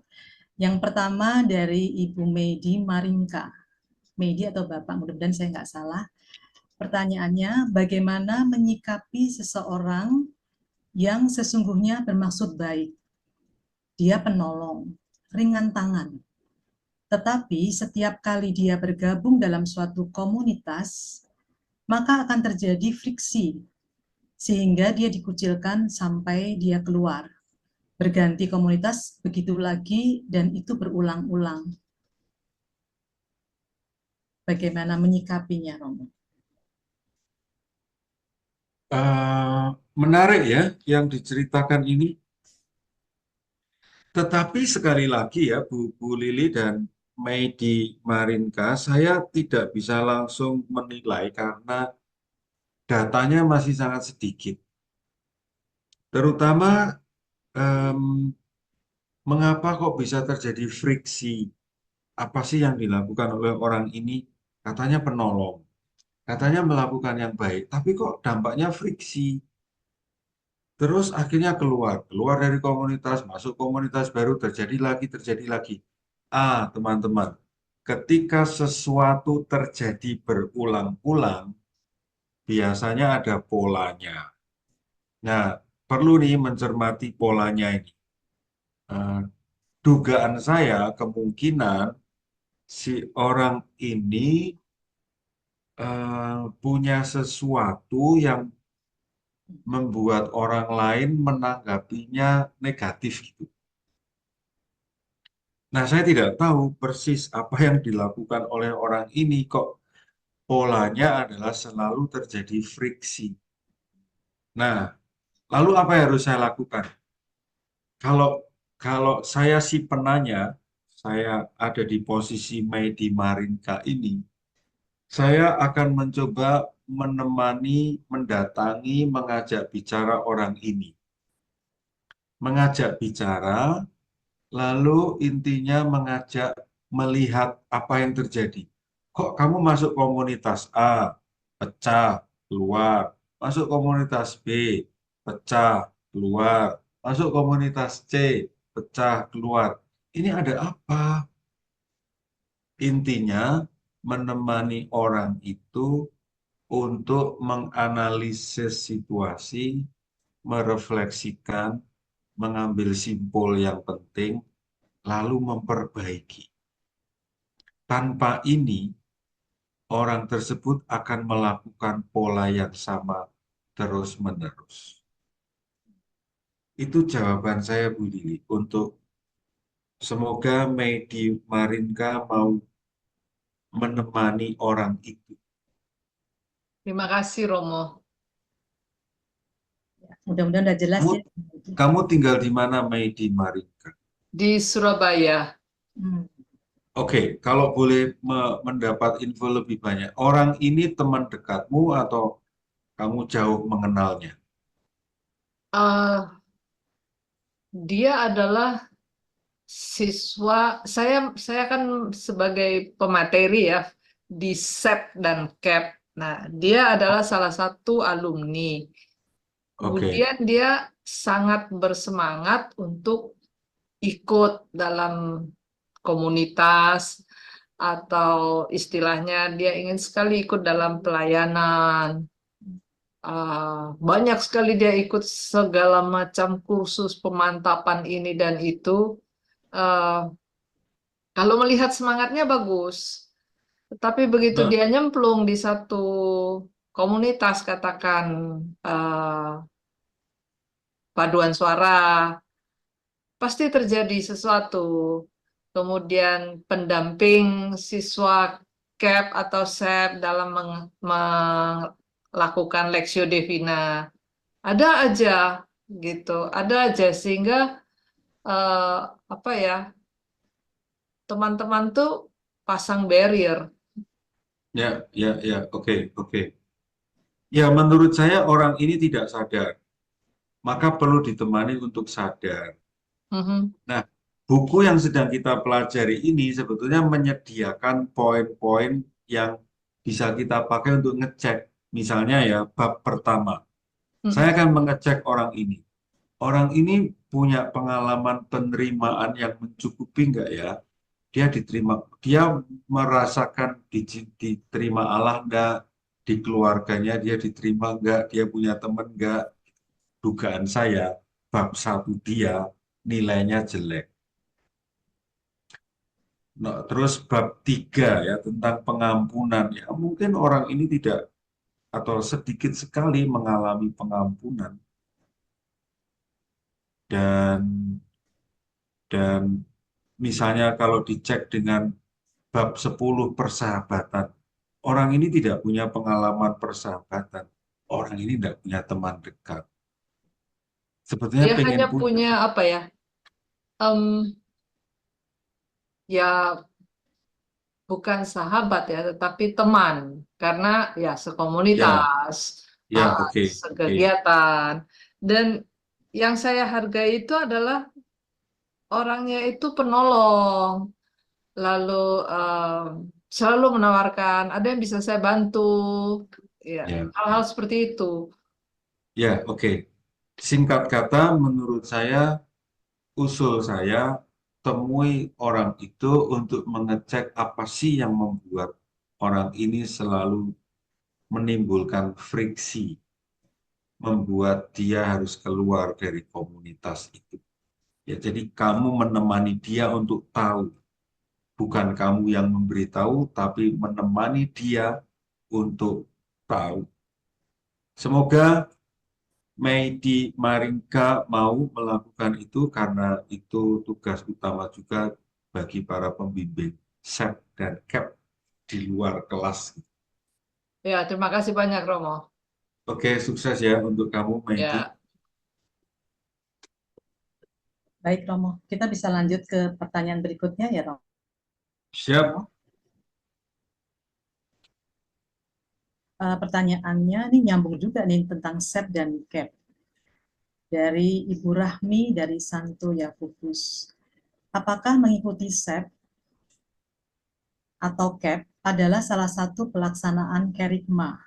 Yang pertama dari Ibu Medi Maringka. Medi atau Bapak, mudah-mudahan saya nggak salah. Pertanyaannya, bagaimana menyikapi seseorang yang sesungguhnya bermaksud baik? Dia penolong, ringan tangan. Tetapi setiap kali dia bergabung dalam suatu komunitas, maka akan terjadi friksi, sehingga dia dikucilkan sampai dia keluar. Berganti komunitas, begitu lagi, dan itu berulang-ulang. Bagaimana menyikapinya, Romo? Menarik ya yang diceritakan ini. Tetapi sekali lagi ya Bu Lili dan Meidi Marinka, saya tidak bisa langsung menilai karena datanya masih sangat sedikit. Terutama em, mengapa kok bisa terjadi friksi? Apa sih yang dilakukan oleh orang ini? Katanya penolong, katanya melakukan yang baik, tapi kok dampaknya friksi? Terus akhirnya keluar dari komunitas, masuk komunitas baru, terjadi lagi. Teman-teman, ketika sesuatu terjadi berulang-ulang, biasanya ada polanya. Nah, perlu nih mencermati polanya ini. Eh, Dugaan saya kemungkinan si orang ini punya sesuatu yang membuat orang lain menanggapinya negatif gitu. Nah, saya tidak tahu persis apa yang dilakukan oleh orang ini kok polanya adalah selalu terjadi friksi. Nah, lalu apa yang harus saya lakukan? Kalau kalau saya si penanya, saya ada di posisi Meidi Marinka ini, saya akan mencoba menemani, mendatangi, mengajak bicara orang ini. Mengajak bicara, lalu intinya mengajak melihat apa yang terjadi. Kok kamu masuk komunitas A, pecah, keluar. Masuk komunitas B, pecah, keluar. Masuk komunitas C, pecah, keluar. Ini ada apa? Intinya menemani orang itu untuk menganalisis situasi, merefleksikan, mengambil simpul yang penting, lalu memperbaiki. Tanpa ini, orang tersebut akan melakukan pola yang sama terus-menerus. Itu jawaban saya, Bu Lili, untuk semoga Meidi Marinka mau menemani orang itu. Terima kasih, Romo. Mudah-mudahan udah jelas Kamu, ya. kamu tinggal di mana, Meidi Marinka? Di Surabaya. Hmm. Oke, kalau boleh mendapat info lebih banyak, orang ini teman dekatmu atau kamu jauh mengenalnya? Eh, dia adalah siswa, saya kan sebagai pemateri ya di SEP dan CAP. Nah, dia adalah salah satu alumni. Oke, Kemudian dia sangat bersemangat untuk ikut dalam komunitas atau istilahnya dia ingin sekali ikut dalam pelayanan. Banyak sekali dia ikut segala macam kursus pemantapan ini dan itu. Ah, Kalau melihat semangatnya bagus, tetapi begitu Nah, dia nyemplung di satu komunitas, katakan paduan suara, pasti terjadi sesuatu. Kemudian pendamping siswa CAP atau SEP dalam melakukan Lexio Divina. Ada aja gitu, ada aja sehingga eh, apa ya, teman-teman tuh pasang barrier. ya, oke. Ya, menurut saya orang ini tidak sadar, maka perlu ditemani untuk sadar. Mhm. Nah, buku yang sedang kita pelajari ini sebetulnya menyediakan poin-poin yang bisa kita pakai untuk ngecek. Misalnya ya, bab pertama, saya Mhm. akan mengecek orang ini. Orang ini punya pengalaman penerimaan yang mencukupi nggak ya? Dia diterima, dia merasakan diterima Allah nggak? Di keluarganya dia diterima nggak? Dia punya teman nggak? Dugaan saya, bab satu dia nilainya jelek. Nah, terus bab 3 ya tentang pengampunan ya mungkin orang ini tidak atau sedikit sekali mengalami pengampunan dan dan misalnya kalau dicek dengan bab 10 persahabatan orang ini tidak punya pengalaman persahabatan, orang ini tidak punya teman dekat, sebetulnya Dia pengen hanya punya. punya apa ya? em, ya bukan sahabat ya, tetapi teman karena ya Ya, sekomunitas, ya, ah, oke. sekegiatan. Dan yang saya hargai itu adalah orangnya itu penolong, lalu selalu menawarkan ada yang bisa saya bantu, ya Ya, hal-hal seperti itu. ya, oke. Singkat kata menurut saya, usul saya, temui orang itu untuk mengecek apa sih yang membuat orang ini selalu menimbulkan friksi, membuat dia harus keluar dari komunitas itu. Ya, jadi kamu menemani dia untuk tahu, bukan kamu yang memberitahu, tapi menemani dia untuk tahu. Semoga Meidi Maringka mau melakukan itu karena itu tugas utama juga bagi para pembimbing SEP dan CAP di luar kelas. Ya, terima kasih banyak Romo. Oke, sukses ya untuk kamu, Meidi. Ya. Baik, Romo. Kita bisa lanjut ke pertanyaan berikutnya ya, Romo. Siap. Pertanyaannya ini nyambung juga nih tentang SEP dan CAP. Dari Ibu Rahmi dari Santo Yakobus. Apakah mengikuti SEP atau CAP adalah salah satu pelaksanaan kerigma?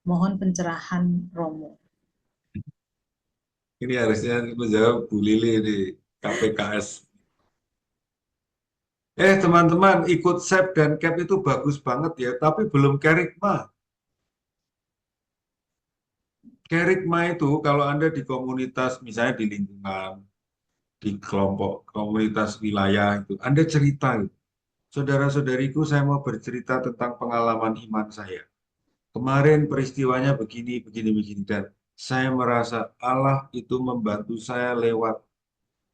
Mohon pencerahan Romo. Ini harusnya menjawab Bu Lili di KPKS. Teman-teman, ikut SEP dan CAP itu bagus banget ya, tapi belum kerigma. Kerigma itu kalau Anda di komunitas, misalnya di lingkungan, di kelompok komunitas wilayah itu, Anda cerita itu. Saudara-saudariku, saya mau bercerita tentang pengalaman iman saya. Kemarin peristiwanya begini, begini, begini. Dan saya merasa Allah itu membantu saya lewat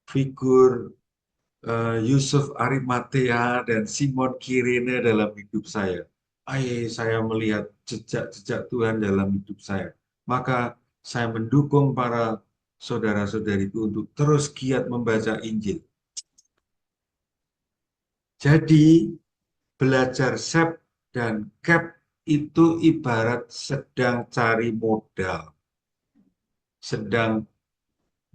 figur Yusuf Arimatea dan Simon Kirene dalam hidup saya. Saya melihat jejak-jejak Tuhan dalam hidup saya. Maka saya mendukung para saudara-saudariku untuk terus giat membaca Injil. Jadi, belajar SEP dan CAP itu ibarat sedang cari modal, sedang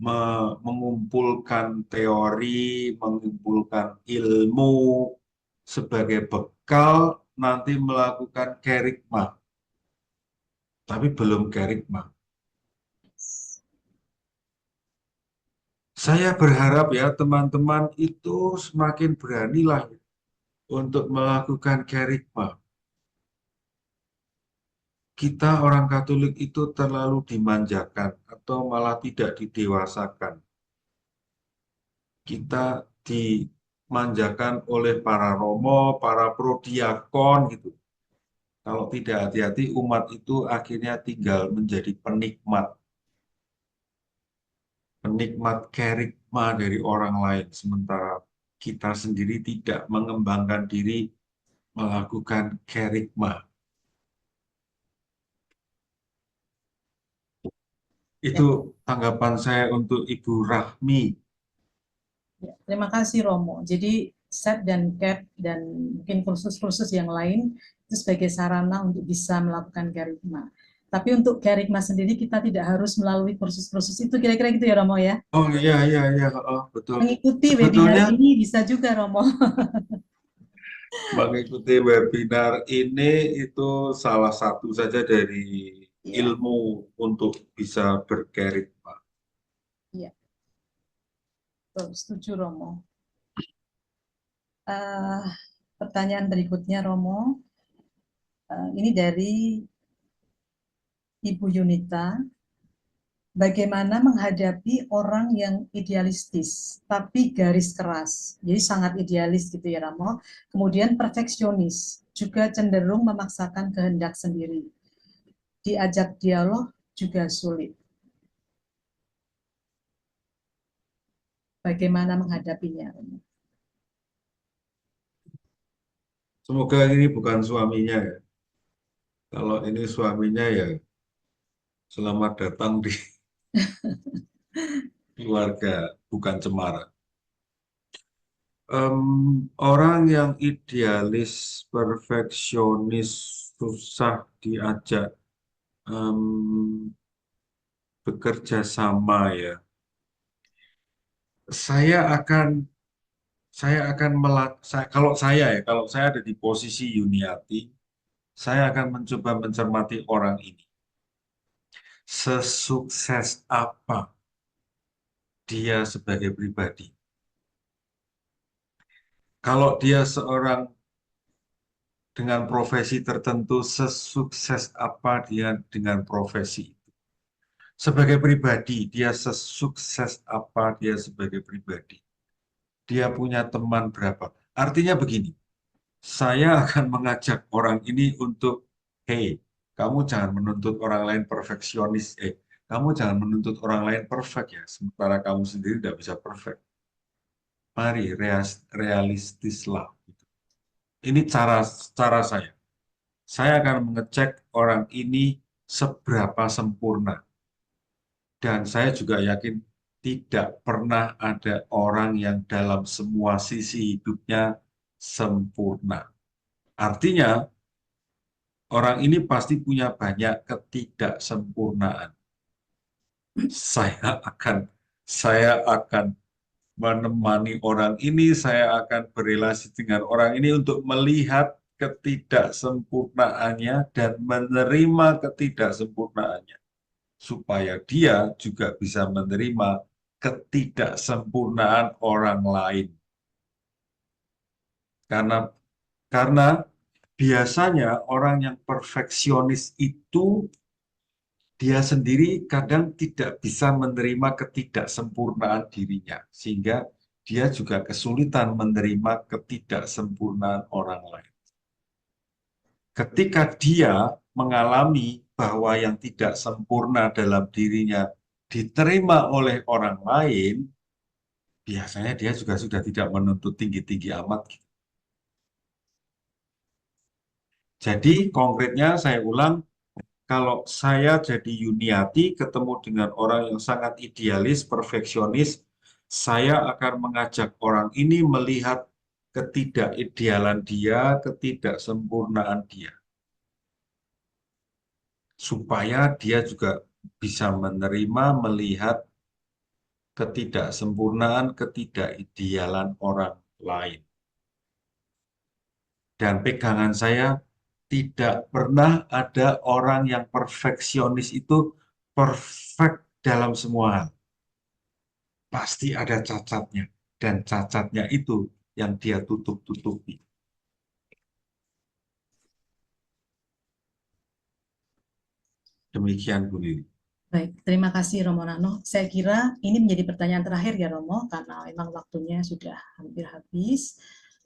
mengumpulkan teori, mengumpulkan ilmu sebagai bekal nanti melakukan kerigma, tapi belum kerigma. Saya berharap ya teman-teman itu semakin beranilah untuk melakukan kerigma. Kita orang Katolik itu terlalu dimanjakan atau malah tidak didewasakan. Kita dimanjakan oleh para romo, para prodiakon gitu. Kalau tidak hati-hati, umat itu akhirnya tinggal menjadi penikmat kerigma dari orang lain, sementara kita sendiri tidak mengembangkan diri melakukan kerigma. Itu tanggapan saya untuk Ibu Rahmi. Ya, terima kasih Romo. Jadi SET dan CAP dan mungkin kursus-kursus yang lain itu sebagai sarana untuk bisa melakukan kerigma. Tapi untuk kerigma sendiri kita tidak harus melalui kursus-kursus itu, kira-kira gitu ya Romo ya. Oh iya, betul. Mengikuti webinar Sebetulnya ini bisa juga Romo. mengikuti webinar ini itu salah satu saja dari Ya, ilmu untuk bisa berkerigma. ya, betul, setuju Romo. Eh, Pertanyaan berikutnya Romo, ini dari Ibu Yunita. Bagaimana menghadapi orang yang idealistis tapi garis keras, jadi sangat idealis gitu ya Ramo, kemudian perfeksionis, juga cenderung memaksakan kehendak sendiri, diajak dialog juga sulit. Bagaimana menghadapinya? Semoga ini bukan suaminya ya. Kalau ini suaminya ya selamat datang di keluarga bukan cemara. Orang yang idealis, perfeksionis, susah diajak bekerja sama ya. Saya akan kalau saya ada di posisi Yuniati, saya akan mencoba mencermati orang ini. Sesukses apa dia sebagai pribadi? Kalau dia seorang dengan profesi tertentu, sesukses apa dia dengan profesi itu? Sebagai pribadi, dia sesukses apa dia sebagai pribadi? Dia punya teman berapa? Artinya begini, saya akan mengajak orang ini untuk, hey, kamu jangan menuntut orang lain perfeksionis, kamu jangan menuntut orang lain perfect ya, sementara kamu sendiri tidak bisa perfect. Mari realistislah. Ini cara saya. Saya akan mengecek orang ini seberapa sempurna. Dan saya juga yakin tidak pernah ada orang yang dalam semua sisi hidupnya sempurna. Artinya, orang ini pasti punya banyak ketidaksempurnaan. Saya akan menemani orang ini, saya akan berrelasi dengan orang ini untuk melihat ketidaksempurnaannya dan menerima ketidaksempurnaannya, supaya dia juga bisa menerima ketidaksempurnaan orang lain. Karena biasanya orang yang perfeksionis itu dia sendiri kadang tidak bisa menerima ketidaksempurnaan dirinya, sehingga dia juga kesulitan menerima ketidaksempurnaan orang lain. Ketika dia mengalami bahwa yang tidak sempurna dalam dirinya diterima oleh orang lain, biasanya dia juga sudah tidak menuntut tinggi-tinggi amat. Jadi konkretnya saya ulang, kalau saya jadi Yuniati ketemu dengan orang yang sangat idealis, perfeksionis, saya akan mengajak orang ini melihat ketidakidealan dia, ketidaksempurnaan dia. Supaya dia juga bisa menerima, melihat ketidaksempurnaan, ketidakidealan orang lain. Dan pegangan saya, tidak pernah ada orang yang perfeksionis itu perfect dalam semua hal. Pasti ada cacatnya. Dan cacatnya itu yang dia tutup-tutupi. Demikian Bu Lili. Baik, terima kasih Romo Nano. Saya kira ini menjadi pertanyaan terakhir ya Romo, karena memang waktunya sudah hampir habis.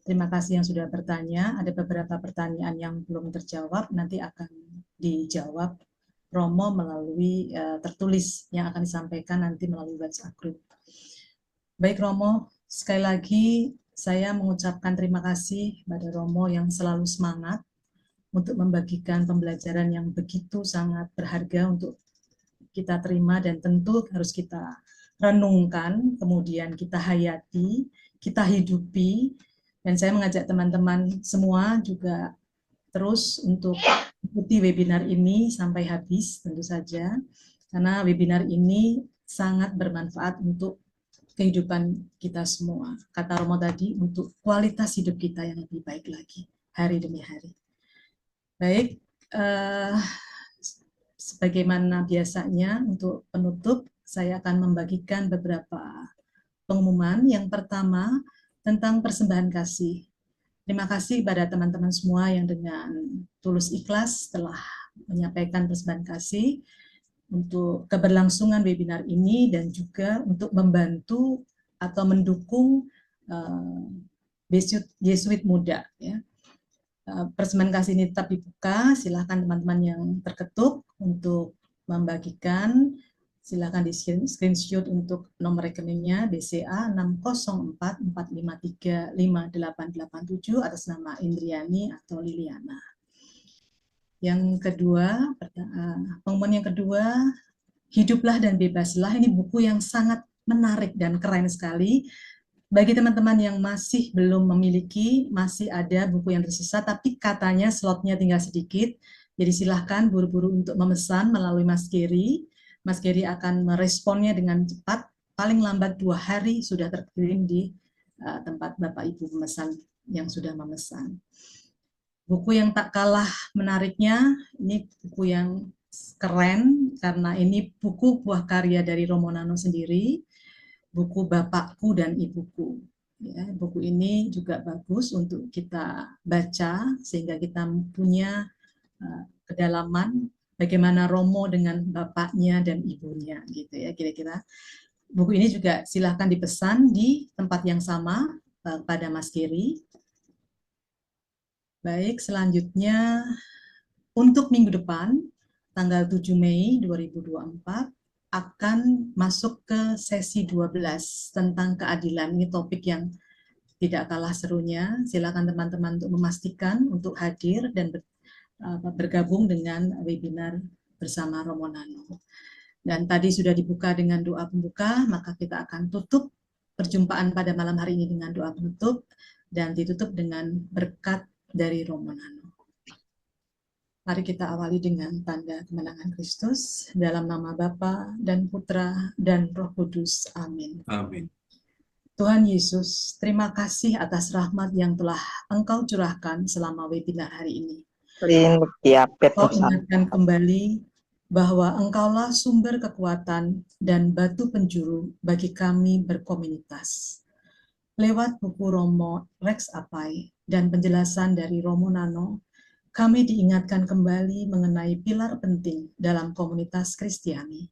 Terima kasih yang sudah bertanya. Ada beberapa pertanyaan yang belum terjawab, nanti akan dijawab Romo melalui tertulis yang akan disampaikan nanti melalui WhatsApp group. Baik Romo, sekali lagi saya mengucapkan terima kasih pada Romo yang selalu semangat untuk membagikan pembelajaran yang begitu sangat berharga untuk kita terima dan tentu harus kita renungkan, kemudian kita hayati, kita hidupi, dan saya mengajak teman-teman semua juga terus untuk ikuti webinar ini sampai habis tentu saja, karena webinar ini sangat bermanfaat untuk kehidupan kita semua. Kata Romo tadi, untuk kualitas hidup kita yang lebih baik lagi, hari demi hari. Baik, sebagaimana biasanya untuk penutup, saya akan membagikan beberapa pengumuman. Yang pertama, tentang persembahan kasih. Terima kasih pada teman-teman semua yang dengan tulus ikhlas telah menyampaikan persembahan kasih untuk keberlangsungan webinar ini dan juga untuk membantu atau mendukung Yesuit Muda. Ya. Persembahan kasih ini tetap dibuka, silakan teman-teman yang terketuk untuk membagikan, silakan di screenshot untuk nomor rekeningnya BCA 60445358887 atas nama Indriani atau Liliana. Yang kedua, pengumuman yang kedua, Hiduplah dan Bebaslah, ini buku yang sangat menarik dan keren sekali. Bagi teman-teman yang masih belum memiliki, masih ada buku yang tersisa, tapi katanya slotnya tinggal sedikit, jadi silahkan buru-buru untuk memesan melalui Mas Geri. Mas Geri akan meresponnya dengan cepat, paling lambat 2 hari sudah terkirim di tempat Bapak Ibu pemesan yang sudah memesan. Buku yang tak kalah menariknya, ini buku yang keren, karena ini buku buah karya dari Romo Nano sendiri, buku Bapakku dan Ibuku. Ya, buku ini juga bagus untuk kita baca sehingga kita punya kedalaman bagaimana Romo dengan bapaknya dan ibunya, gitu ya kira-kira. Buku ini juga silahkan dipesan di tempat yang sama pada Mas Geri. Baik, selanjutnya untuk minggu depan tanggal 7 Mei 2024 akan masuk ke sesi 12 tentang keadilan. Ini topik yang tidak kalah serunya. Silakan teman-teman untuk memastikan untuk hadir dan bergabung dengan webinar bersama Romo Nano. Dan tadi sudah dibuka dengan doa pembuka, maka kita akan tutup perjumpaan pada malam hari ini dengan doa penutup dan ditutup dengan berkat dari Romo Nano. Mari kita awali dengan tanda kemenangan Kristus, dalam nama Bapa dan Putra dan Roh Kudus. Amin. Amin. Tuhan Yesus, terima kasih atas rahmat yang telah Engkau curahkan selama webinar hari ini. Kau ingatkan kembali bahwa Engkaulah sumber kekuatan dan batu penjuru bagi kami berkomunitas. Lewat buku Romo Rex Apai dan penjelasan dari Romo Nano, kami diingatkan kembali mengenai pilar penting dalam komunitas Kristiani.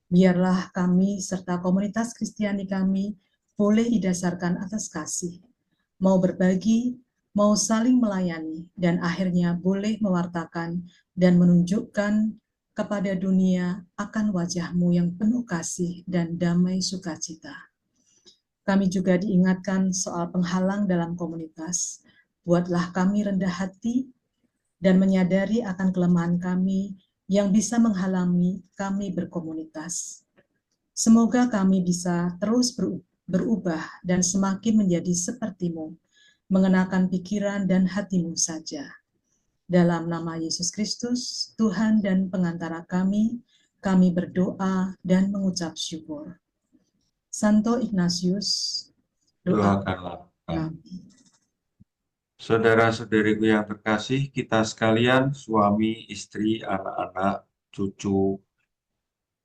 Biarlah kami serta komunitas Kristiani kami boleh didasarkan atas kasih, mau berbagi, mau saling melayani, dan akhirnya boleh mewartakan dan menunjukkan kepada dunia akan wajah-Mu yang penuh kasih dan damai sukacita. Kami juga diingatkan soal penghalang dalam komunitas. Buatlah kami rendah hati dan menyadari akan kelemahan kami yang bisa menghalangi kami berkomunitas. Semoga kami bisa terus berubah dan semakin menjadi seperti-Mu, mengenakan pikiran dan hati-Mu saja. Dalam nama Yesus Kristus, Tuhan dan pengantara kami berdoa dan mengucap syukur. Santo Ignatius, Doakanlah. Amin. Saudara-saudariku yang terkasih, kita sekalian, suami, istri, anak-anak, cucu,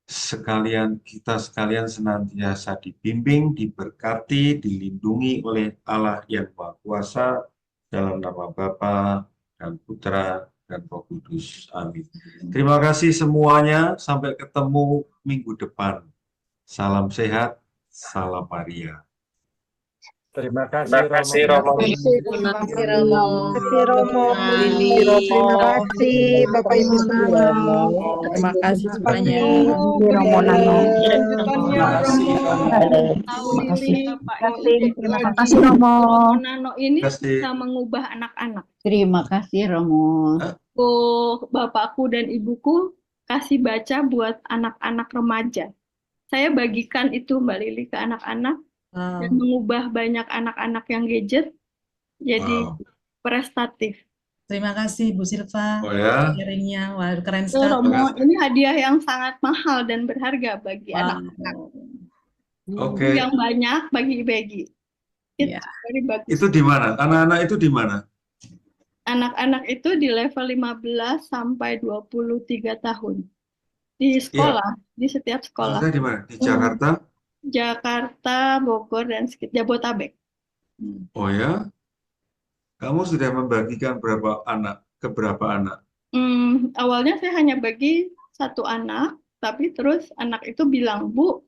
kita sekalian senantiasa dibimbing, diberkati, dilindungi oleh Allah yang Maha Kuasa dalam nama Bapa dan Putra dan Roh Kudus. Amin. Terima kasih semuanya. Sampai ketemu minggu depan. Salam sehat, salam Maria. Terima kasih Romo. Terima kasih Romo. Terima kasih Romo. Lili. Terima kasih Bapak Ibu semua. Terima kasih semuanya. Romo Nano. Terima kasih Romo. Terima kasih Romo. Nano ini Terima kasih. bisa mengubah anak-anak. Terima kasih Romo. Bapakku dan ibuku kasih baca buat anak-anak remaja. Saya bagikan itu Mbak Lili ke anak-anak dan Wow. mengubah banyak anak-anak yang gadget jadi Wow. prestatif. Terima kasih Bu Silva Oh ya, sharingnya. Wah, keren So, sekali. Romo, kasih. ini hadiah yang sangat mahal dan berharga bagi Wow. anak-anak. Oke. Yang banyak bagi-bagi. It's Iya. very bagus. Itu di mana? Anak-anak itu di mana? Anak-anak itu di level 15 sampai 23 tahun. Di sekolah, di setiap sekolah. Maksudnya di mana? Di Jakarta? Jakarta, Bogor, dan Jabotabek. Oh ya? Kamu sudah membagikan berapa anak ke berapa anak? Awalnya saya hanya bagi satu anak, tapi terus anak itu bilang, Bu,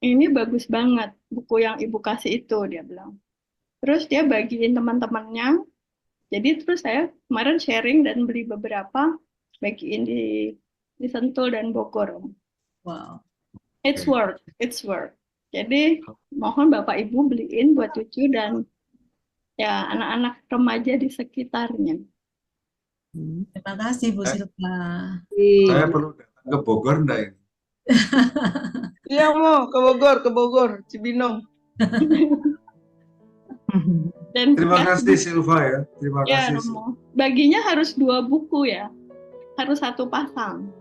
ini bagus banget buku yang Ibu kasih itu, dia bilang. Terus dia bagiin teman-temannya. Jadi terus saya kemarin sharing dan beli beberapa, bagiin di Sentul dan Bogor. Wow. It's worth. Jadi mohon Bapak Ibu beliin buat cucu dan ya anak-anak remaja di sekitarnya. Terima kasih Bu Silva. Saya perlu datang ke Bogor enggak ini? Iya mau ke Bogor, Cibinong. Dan Terima kasih Silva ya. Terima ya, kasih. Romo. Baginya harus 2 buku ya. Harus 1 pasang.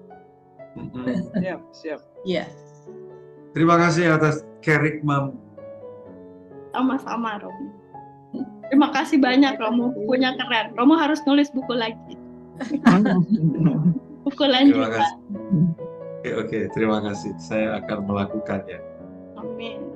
Siap. Iya. Terima kasih atas kerikmam. Sama-sama, Romo. Terima kasih banyak, Romo. Bukunya keren. Romo harus nulis buku lagi. Buku Terima lanjutan. kasih. Oke, terima kasih. Saya akan melakukannya. Amin.